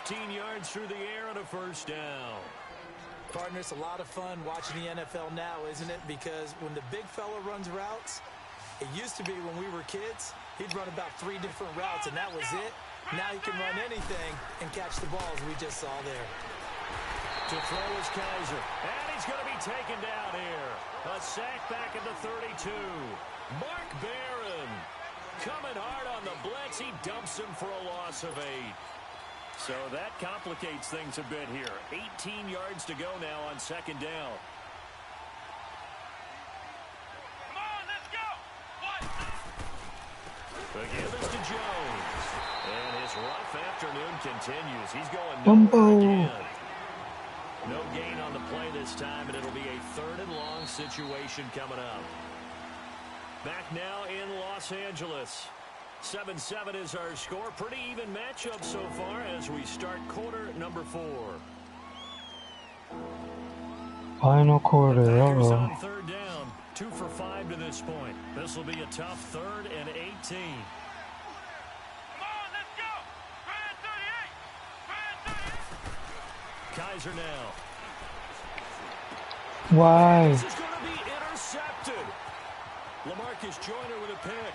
S2: 15 yards through the air and a 1st down.
S4: Partner, it's a lot of fun watching the NFL now, isn't it? Because when the big fella runs routes, it used to be when we were kids, he'd run about 3 different routes, and that was it. Now he can run anything and catch the ball, as we just saw there.
S2: To throw is Kaiser. And he's going to be taken down here. A sack back at the 32. Mark Barron coming hard on the blitz. He dumps him for a loss of 8. So that complicates things a bit here. 18 yards to go now on 2nd down.
S5: Come on, let's go! What?
S2: The give is to Jones. And his rough afternoon continues. He's going
S1: Bumbo.
S2: nowhere again. No gain on the play this time, and it'll be a 3rd and long situation coming up. Back now in Los Angeles. 7-7 is our score. Pretty even matchup so far as we start quarter number 4.
S1: Final quarter.
S2: Packers
S1: Uh-oh.
S2: on 3rd down. 2 for 5 to this point. This will be a tough 3rd and 18.
S5: Come on, let's go! Try 38! Try 38!
S2: Kaiser now.
S1: Why?
S2: This is going to be intercepted. LaMarcus Joyner with a pick.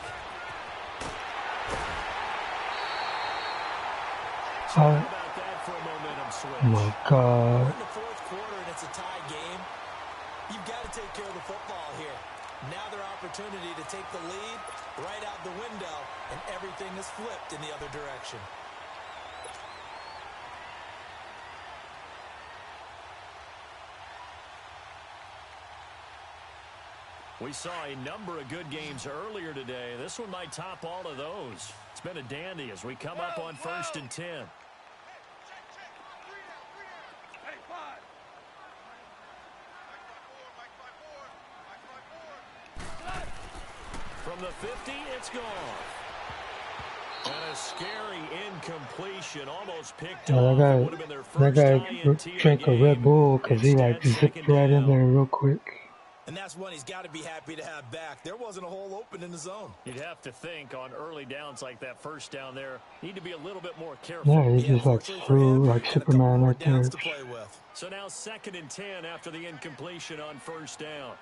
S1: How
S2: How about that for a momentum switch?
S1: Oh my God.
S3: We're in the 4th quarter, and it's a
S4: tie game, you've got to take care of the football here. Now their opportunity to take the lead right out the window, and everything is flipped in the other direction.
S2: We saw a number of good games earlier today. This one might top all of those. It's been a dandy as we come up on 1st and 10.
S5: Hey, 5.
S2: From the 50, it's gone. And a scary incompletion, almost picked off. It would have been their first INT
S1: drank a Red Bull because he like zipped right in there real quick.
S3: And that's one he's got to be happy to have back. There wasn't a hole open in the zone.
S2: You'd have to think on early downs like that first down there, need to be a little bit more careful.
S1: Yeah, he just like threw like Superman right there.
S3: To play with.
S2: So now 2nd and 10 after the incompletion on 1st down.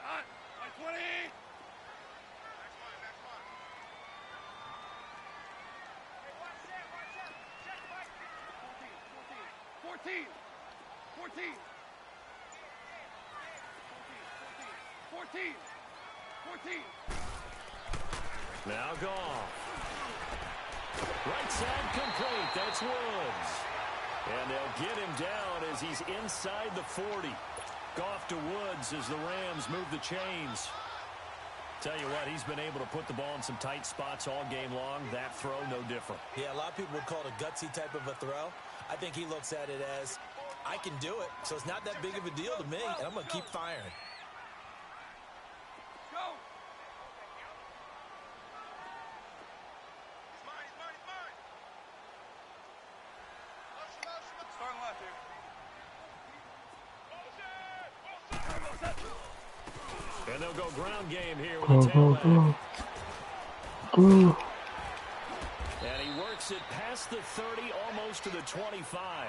S5: Hot. Like 20. 14. 14. 14. 14.
S2: Now Goff. Right side complete. That's Woods. And they'll get him down as he's inside the 40. Goff to Woods as the Rams move the chains. Tell you what, he's been able to put the ball in some tight spots all game long. That throw, no different.
S3: Yeah, a lot of people would call it a gutsy type of a throw. I think he looks at it as, I can do it, so it's not that big of a deal to me, and I'm going to keep firing.
S5: Go. He's mine. Starting left here.
S2: And they'll go ground game here with a tailback. And he works it past the 30, almost to the 25.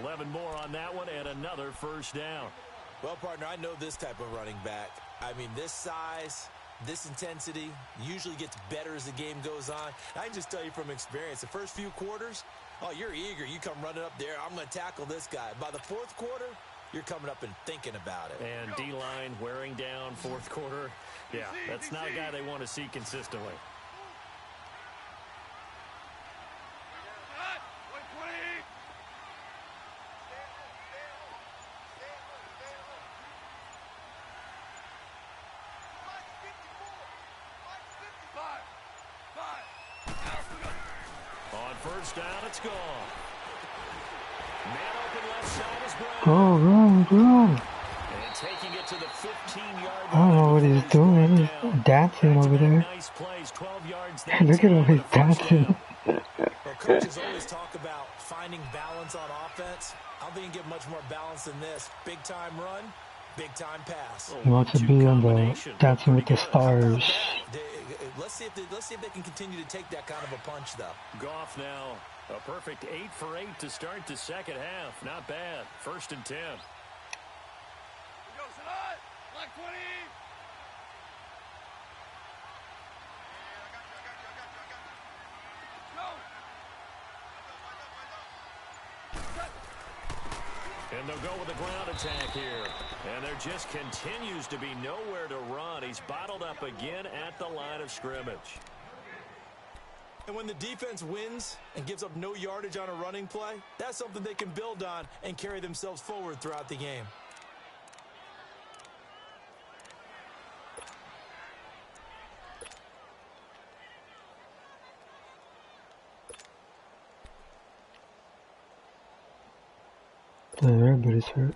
S2: 11 more on that one, and another first down.
S3: Well, partner, I know this type of running back. I mean, this size, this intensity usually gets better as the game goes on. I can just tell you from experience, the first few quarters, oh, you're eager. You come running up there, I'm going to tackle this guy. By the 4th quarter, you're coming up and thinking about it.
S2: And D-line wearing down 4th quarter. Yeah, that's not a guy they want to see consistently.
S5: Hot. Like 20.
S2: On 1st down, it's gone. Man open left side is Brown.
S1: Go, run.
S2: And taking it to the 15-yard line.
S1: I don't know what he's doing. He's dancing over there.
S2: Nice plays, 12 yards.
S1: Look at him, he's dancing.
S3: Well, coaches always talk about finding balance on offense. I don't think you can get much more balance than this. Big-time run, big-time pass.
S1: He wants to be on the Dancing with the Stars.
S3: Let's see if they can continue to take that kind of a punch, though.
S2: Goff now a perfect 8 for 8 to start the second half. Not bad. 1st and 10.
S5: Here goes it on. Like 20. Go.
S2: And they'll go with a ground attack here. And there just continues to be nowhere to run. He's bottled up again at the line of scrimmage.
S3: And when the defense wins and gives up no yardage on a running play, that's something they can build on and carry themselves forward throughout the game.
S1: Everybody's hurt.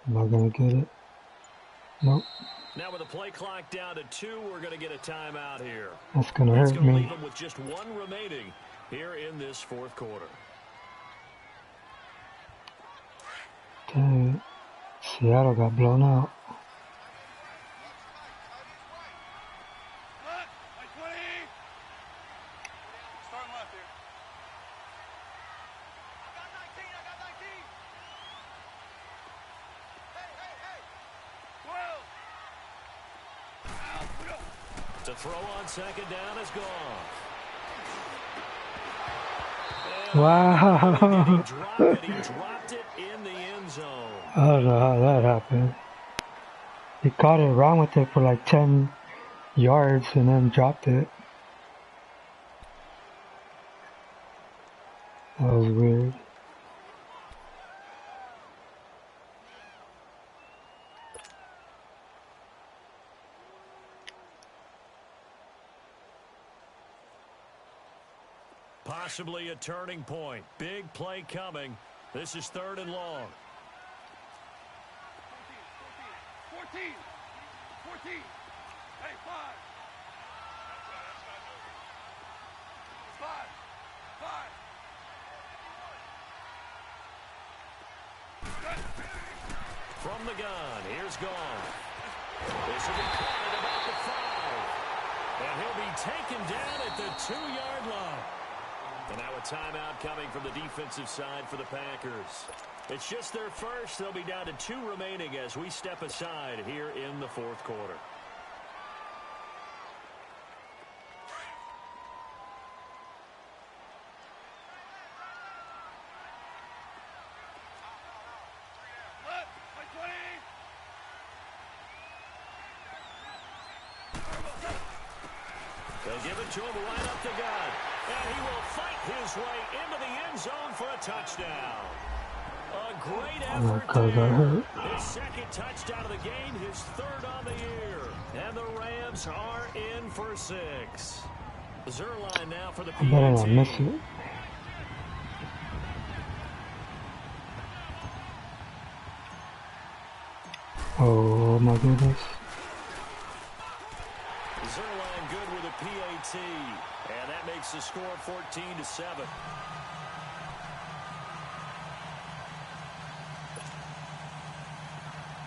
S1: Am I gonna get it? Nope.
S2: Now with the play clock down to 2, we're going to get a timeout here.
S1: That's gonna
S2: That's
S1: hurt
S2: going to
S1: me.
S2: leave them with just 1 remaining here in this 4th quarter.
S1: Dang. Seattle got blown out.
S5: Hot. Like 20. Starting left here. I got 19. Hey.
S2: To throw on second down is gone.
S1: Wow.
S2: He dropped it in the end zone.
S1: I don't know how that happened. He caught it, ran with it for like 10 yards and then dropped it. That was weird.
S2: Possibly a turning point. Big play coming. This is 3rd and long.
S5: 14. Hey, 5. 5.
S2: From the gun, here's Gone. This will be caught at about the 5. And he'll be taken down at the 2-yard line. And now a timeout coming from the defensive side for the Packers. It's just their first. They'll be down to 2 remaining as we step aside here in the 4th quarter. They'll give it to him right up the gut. And he will fight his way into the end zone for a touchdown. A great effort there. His 2nd touchdown of the game, his 3rd on the year. And the Rams are in for 6. Zerline now for the PAT.
S1: I better not miss it. Oh my goodness.
S2: Zerline good with a PAT. And that makes the score 14-7.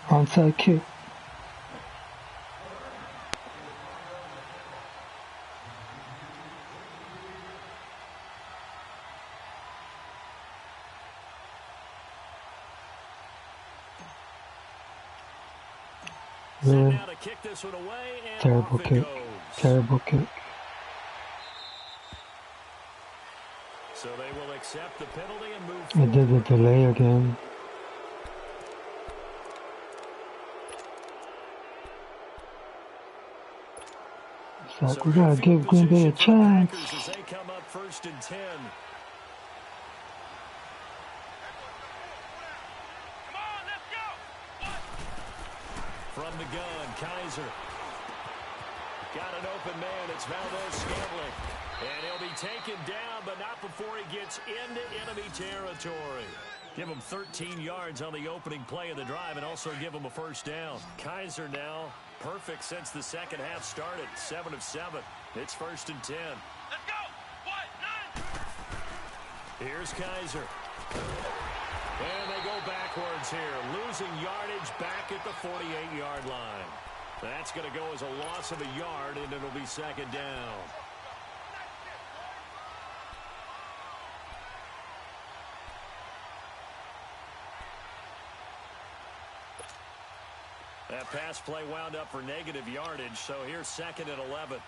S1: Onside kick. Really?
S2: Now to kick this one away, and
S1: Terrible
S2: off it
S1: kick.
S2: goes.
S1: Terrible kick.
S2: So they will accept the penalty and move
S1: I did the delay again. It's like, we gotta give Green Bay a chance.
S2: As they come up 1st and 10. From the gun, Kaiser. Got an open man. It's Valdez-Scantling. And he'll be taken down, but not before he gets into enemy territory. Give him 13 yards on the opening play of the drive and also give him a 1st down. Kaiser now perfect since the 2nd half started. 7 of 7. It's 1st and 10.
S5: Let's go. 1, 9.
S2: Here's Kaiser. And they go backwards here, losing yardage back at the 48-yard line. That's going to go as a loss of a yard, and it'll be 2nd down. That pass play wound up for negative yardage, so here's 2nd and 11.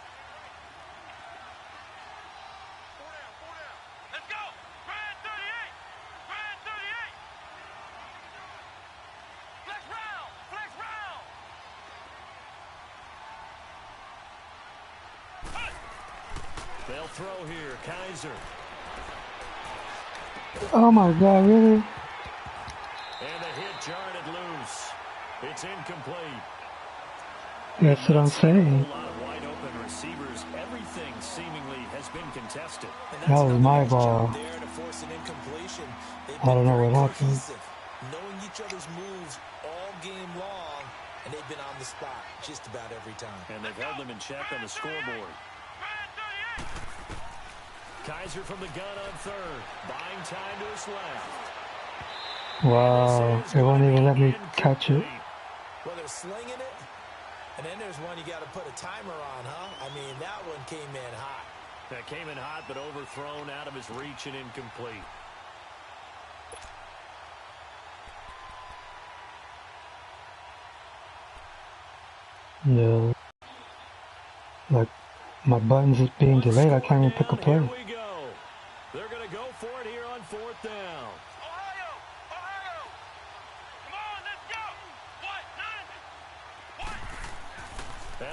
S2: They'll throw here. Kaiser.
S1: Oh my God, really?
S2: And the hit jarred it loose. It's incomplete.
S1: That's what I'm saying.
S2: A lot of wide open receivers. Everything seemingly has been contested.
S1: That was my ball.
S4: There to force an incompletion.
S1: I don't know what happened.
S4: Knowing each other's moves all game long, and they've been on the spot just about every time.
S2: And they've held them in check on the scoreboard. Kaiser from the gun on 3rd. Buying time to his left.
S1: Wow, they won't even let me catch it.
S4: Well, they're slinging it, and then there's one you got to put a timer on, huh? I mean, that one came in hot.
S2: That came in hot, but overthrown out of his reach and incomplete.
S1: No. Like, my buttons is being delayed, I can't even pick a play.
S2: Here we go. They're going to go for it here on 4th down.
S5: Ohio! Ohio! Come on, let's go! What?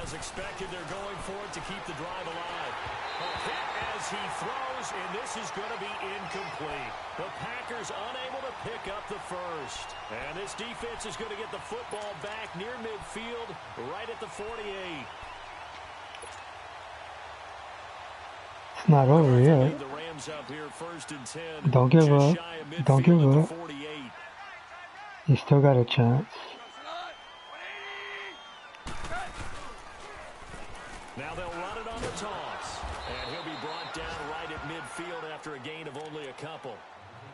S2: As expected, they're going for it to keep the drive alive. A hit as he throws, and this is going to be incomplete. The Packers unable to pick up the first. And this defense is going to get the football back near midfield, right at the 48.
S1: It's not over yet.
S2: The Rams up here 1st and 10.
S1: Don't give
S2: Just
S1: up.
S2: shy of midfield
S1: Don't give
S2: at the
S1: up.
S2: 48.
S1: You still got a chance.
S2: Now they'll run it on the toss. And he'll be brought down right at midfield after a gain of only a couple.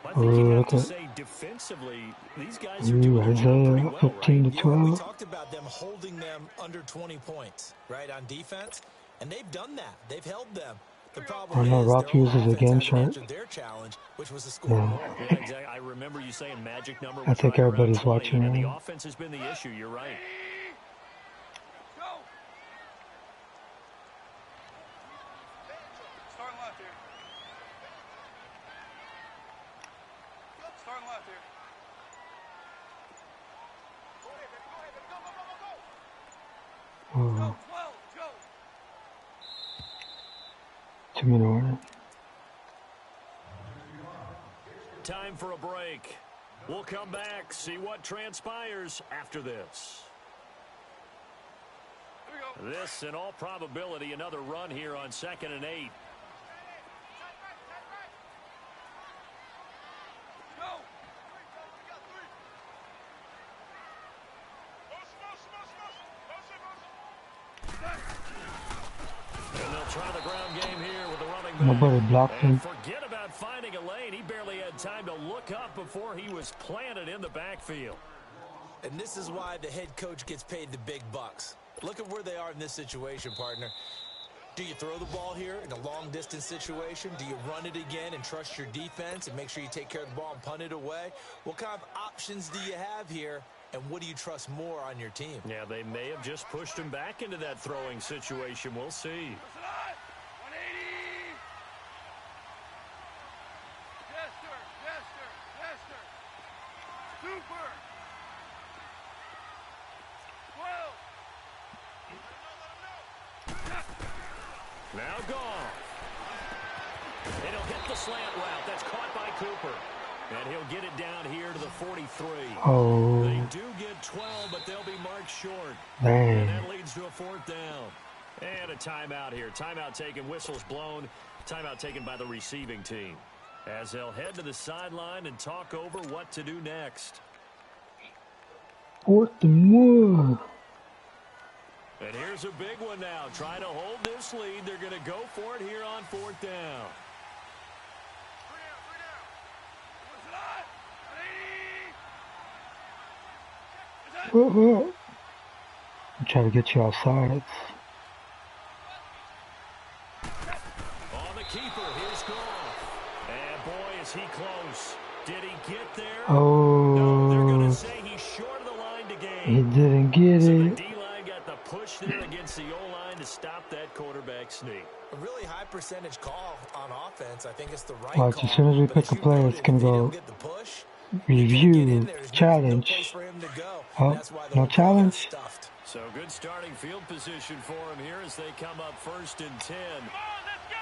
S2: I think you have to say defensively, these guys are doing their job pretty well,
S1: 15
S2: right?
S1: to 12.
S4: We talked about them holding them under 20 points, right, on defense, and they've done that. They've held them. The problem
S1: know
S4: is
S1: Rock
S4: their
S1: uses a
S4: offense
S1: game
S4: hasn't
S1: chart.
S4: answered their challenge, which was the score.
S2: Yeah, exactly. I remember you saying magic number.
S1: I think
S2: right around
S1: everybody's
S2: 20,
S1: watching
S2: and
S1: right
S2: the
S1: now.
S2: offense has been the issue. You're right.
S5: Go! Starting left here. Starting left here. Go ahead, baby. Go ahead, baby. Go, go, go, go, go!
S1: Oh,
S5: Go, 12, go!
S1: 2-minute warning.
S2: Time for a break. We'll come back, see what transpires after this.
S5: Here we go.
S2: This, in all probability, another run here on 2nd and 8.
S5: Go!
S2: And they'll try the ground game here with the running back.
S1: Nobody blocked him.
S2: And forget about finding a lane. He barely had time to look up before he was planted in the backfield.
S4: And this is why the head coach gets paid the big bucks. Look at where they are in this situation, partner. Do you throw the ball here in a long-distance situation? Do you run it again and trust your defense and make sure you take care of the ball and punt it away? What kind of options do you have here, and what do you trust more on your team?
S2: Yeah, they may have just pushed him back into that throwing situation. We'll see.
S5: 180! Yes, sir. Yes, sir. Yes, sir. Super. 12.
S2: Now gone. And he'll hit the slant route. That's caught by Cooper. And he'll get it down here to the 43.
S1: Oh,
S2: They do get 12, but they'll be marked short.
S1: dang.
S2: And that leads to a 4th down. And a timeout here. Timeout taken, whistles blown. Timeout taken by the receiving team. As they'll head to the sideline and talk over what to do next.
S1: 4th and 1.
S2: And here's a big one now. Trying to hold this lead. They're going to go for it here on 4th down.
S5: 3 down. 180.
S1: I'm trying to get you outside.
S2: On the keeper, here's Goff. And boy, is he close. Did he get there? No, they're going
S1: Oh,
S2: to say he's short of the line to
S1: he
S2: gain.
S1: didn't get
S2: So the
S1: it.
S2: D-line got the push there against the O-line to stop that quarterback sneak.
S4: A really high percentage call on offense. I think it's the right
S1: Watch,
S4: call.
S1: as soon as we
S4: But
S1: pick
S4: as
S1: a
S4: you
S1: play,
S4: noted,
S1: it's gonna
S4: if they
S1: go
S4: don't get the push, you can't get in
S1: review,
S4: there. There's no place
S1: challenge.
S4: for him to go.
S1: Oh,
S4: That's why the
S1: no
S4: whole play got
S1: challenge?
S4: stuffed.
S2: So good starting field position for him here as they come up 1st and 10.
S5: Come on, let's go.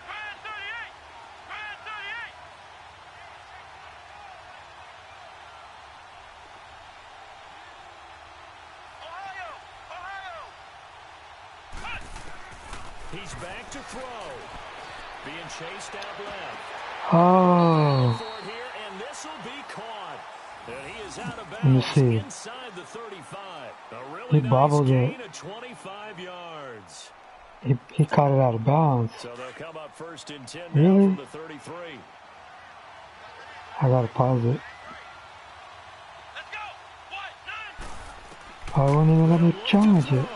S5: Grand 38. Grand 38. Ohio. Ohio.
S2: He's back to throw. Being chased out left.
S1: Oh,
S2: For it here, and this will be caught. And he is out of
S1: let me
S2: bounds
S1: see.
S2: inside the 35. A really
S1: He
S2: nice
S1: bobbled
S2: gain
S1: it.
S2: of 25 yards.
S1: He caught it out of bounds.
S2: So they'll come up 1st and 10 now
S1: Really?
S2: from the 33.
S1: I gotta pause it.
S5: Let's go. What? 9.
S1: Oh, it won't even let me challenge it.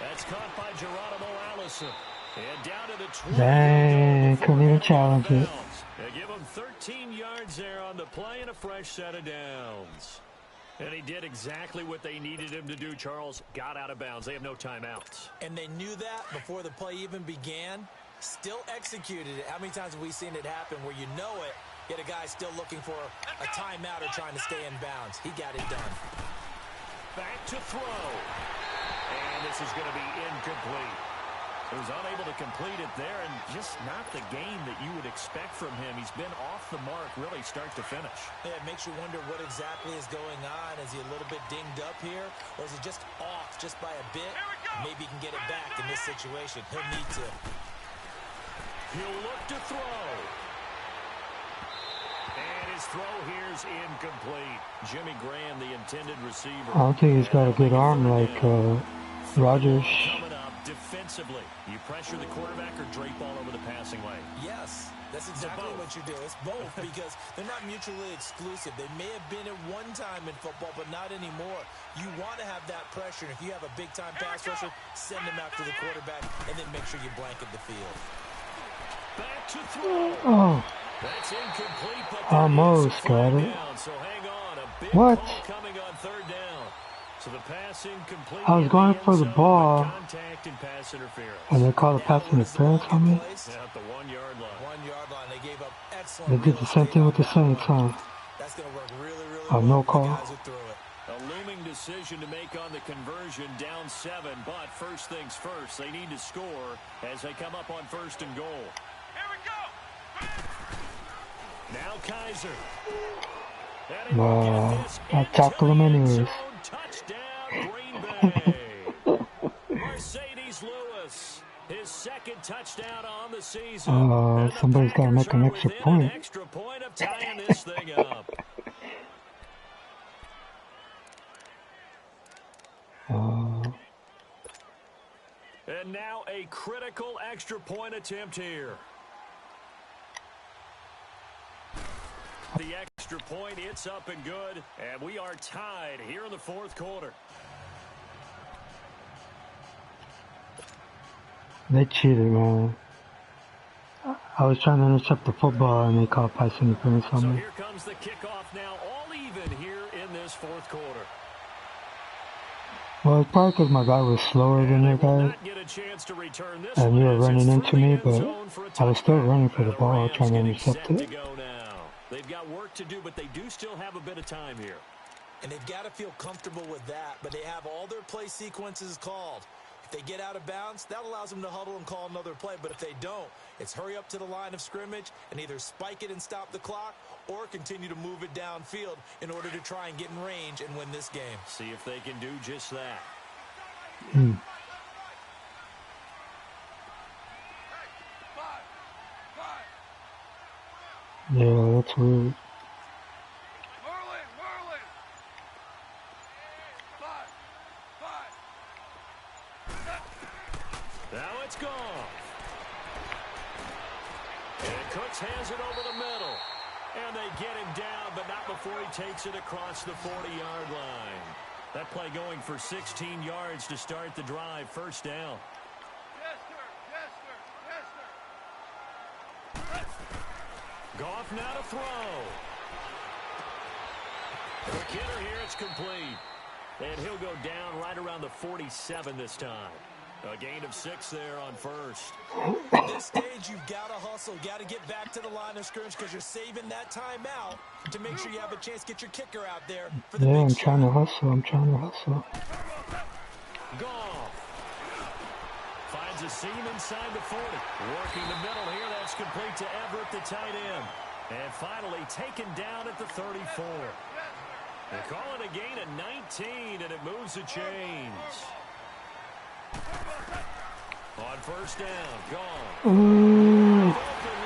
S2: That's caught by Geronimo Allison. And down to the 20.
S1: Dang, couldn't even challenge it.
S2: They give him 13 yards there on the play and a fresh set of downs. And he did exactly what they needed him to do, Charles. Got out of bounds. They have no timeouts.
S4: And they knew that before the play even began. Still executed it. How many times have we seen it happen where you know it, yet a guy still looking for a timeout or trying to stay in bounds? He got it done.
S2: Back to throw. And this is going to be incomplete. He was unable to complete it there, and just not the game that you would expect from him. He's been off the mark really start to finish.
S4: Yeah, it makes you wonder what exactly is going on. Is he a little bit dinged up here, or is he just off just by a bit? Maybe he can get it back in this situation. He'll need to.
S2: He'll look to throw. And his throw here's incomplete. Jimmy Graham, the intended receiver.
S1: I don't think he's got a good arm like Rodgers.
S2: Coming up defensively, you pressure the quarterback or drape all over the passing lane?
S4: Yes, that's exactly what you do. It's both because they're not mutually exclusive. They may have been at one time in football, but not anymore. You want to have that pressure. And if you have a big-time pass rusher, send him after the quarterback, and then make sure you blanket the field.
S2: Back to throw.
S1: Oh.
S2: That's incomplete, but
S1: almost got it.
S2: So hang on, a big
S1: What?
S2: call coming on third down. So the pass incomplete.
S1: I was going for the ball,
S2: Contact and pass interference.
S1: and they called a pass interference on me.
S2: Yeah, at the 1 yard line.
S4: 1 yard line. They gave up excellent.
S1: They did the same thing with the Saints, huh?
S4: That's going to work really, really
S1: Oh,
S4: well
S1: no
S4: for the
S1: call.
S4: guys who threw it.
S2: A looming decision to make on the conversion, down 7. But first things first, they need to score as they come up on first and goal.
S5: Here we go.
S2: Now Kaiser.
S1: I tackled him anyways.
S2: Touchdown, Green Bay. Mercedes Lewis, his second touchdown on the season.
S1: Somebody's got to make an extra point.
S2: An extra point of tying this thing up. And now a critical extra point attempt here. The extra point, it's up and good, and we are tied here in the fourth quarter.
S1: They cheated, man. I was trying to intercept the football, and they called pass interference on
S2: So
S1: me.
S2: here comes the kickoff now, all even here in this fourth quarter.
S1: Well, it's probably because my guy was slower than their guy, and you were running into me, but I was still running for the ball, trying to intercept it.
S2: They've got work to do, but they do still have a bit of time here.
S4: And they've got to feel comfortable with that, but they have all their play sequences called. If they get out of bounds, that allows them to huddle and call another play. But if they don't, it's hurry up to the line of scrimmage and either spike it and stop the clock or continue to move it downfield in order to try and get in range and win this game.
S2: See if they can do just that.
S1: Yeah, that's weird.
S5: Merlin. 5.
S2: Now it's gone. And Cooks hands it over the middle. And they get him down, but not before he takes it across the 40-yard line. That play going for 16 yards to start the drive. First down. Goff now to throw. The kidder here, it's complete. And he'll go down right around the 47 this time. A gain of 6 there on first.
S4: At this stage, you've got to hustle. Got to get back to the line of scrimmage because you're saving that timeout to make sure you have a chance to get your kicker out there for the
S1: Yeah, I'm
S4: big
S1: trying to
S4: shot.
S1: hustle.
S2: Goff finds a seam inside the 40. Working the middle here, that's complete to Everett, the tight end. And finally taken down at the 34. They call it a gain of 19, and it moves the chains. On first down, gone. Open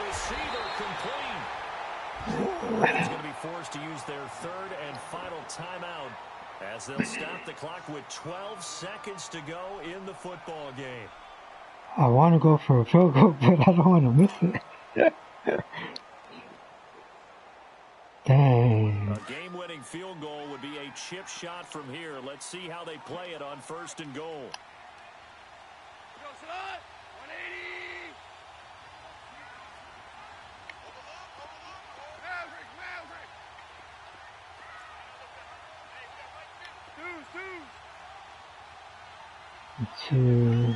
S2: receiver complete. He's going to be forced to use their third and final timeout as they'll stop the clock with 12 seconds to go in the football game.
S1: I want to go for a field goal, but I don't want to miss it. Dang.
S2: A game-winning field goal would be a chip shot from here. Let's see how they play it on first and goal.
S5: Go, son. 180. Maverick.
S1: To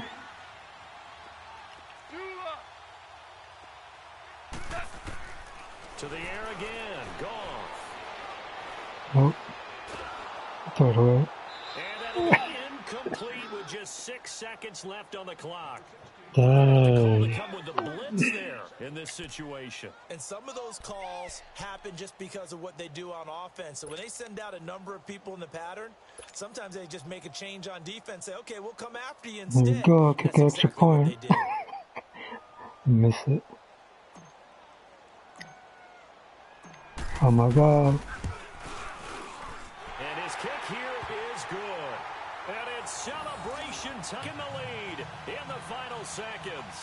S2: To the air again. Goff.
S1: nope. Throw it away.
S2: And that'll be incomplete with just 6 seconds left on the clock.
S1: Dang.
S2: Come with the blitz there in this situation.
S4: And some of those calls happen just because of what they do on offense. So when they send out a number of people in the pattern, sometimes they just make a change on defense. Say, okay, we'll come after you
S1: There
S4: instead.
S1: you go. Kick
S4: That's
S1: the extra
S4: exactly what
S1: point.
S4: they did.
S1: Miss it. Oh my god.
S2: And his kick here is good. And it's celebration time in the lead in the final seconds.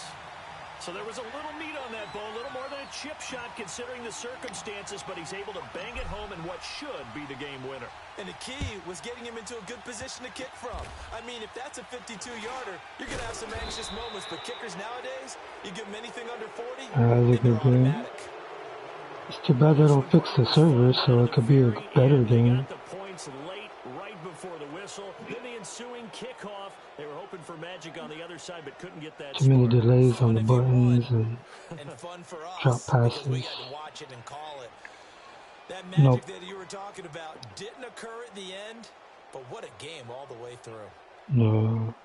S2: So there was a little meat on that bone, a little more than a chip shot considering the circumstances, but he's able to bang it home in what should be the game winner.
S4: And the key was getting him into a good position to kick from. I mean, if that's a 52-yarder, you're going to have some anxious moments, but kickers nowadays, you give them anything under 40,
S1: That was a
S4: and they're
S1: good game.
S4: automatic.
S1: It's too bad they don't fix the server so it could be a better
S2: They
S1: game.
S2: got the points late, right before the whistle. Then the ensuing kickoff. They were hoping for magic on the other side, but couldn't get that
S1: Too many
S2: score.
S1: delays on
S4: Fun
S1: the
S4: if you
S1: buttons
S4: won,
S1: and
S4: and fun for
S1: drop
S4: us because we
S1: passes.
S4: had to watch it and call it. That
S1: Nope.
S4: magic that you were talking about didn't occur at the end, but what a game all the way through.
S1: No.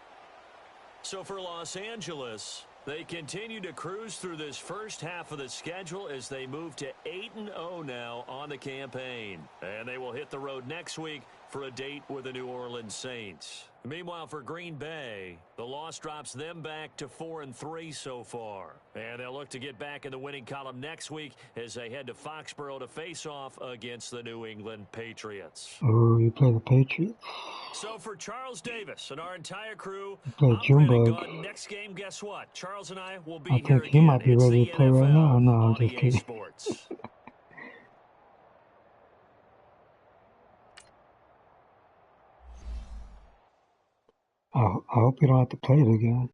S2: So for Los Angeles, they continue to cruise through this first half of the schedule as they move to 8-0 now on the campaign. And they will hit the road next week for a date with the New Orleans Saints. Meanwhile, for Green Bay, the loss drops them back to 4-3 so far. And they'll look to get back in the winning column next week as they head to Foxborough to face off against the New England Patriots.
S1: Oh, you play the Patriots?
S2: So for Charles Davis and our entire crew,
S1: You play
S2: I'm Brandon
S1: Junebug.
S2: Gaudin. Next game, guess what? Charles and I will be
S1: I
S2: here
S1: think he
S2: again.
S1: might be
S2: It's
S1: ready
S2: the
S1: to play right now.
S2: NFL
S1: No, I'm
S2: on
S1: just
S2: EA
S1: kidding.
S2: Sports.
S1: I hope you don't have to play it again.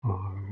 S1: Alright.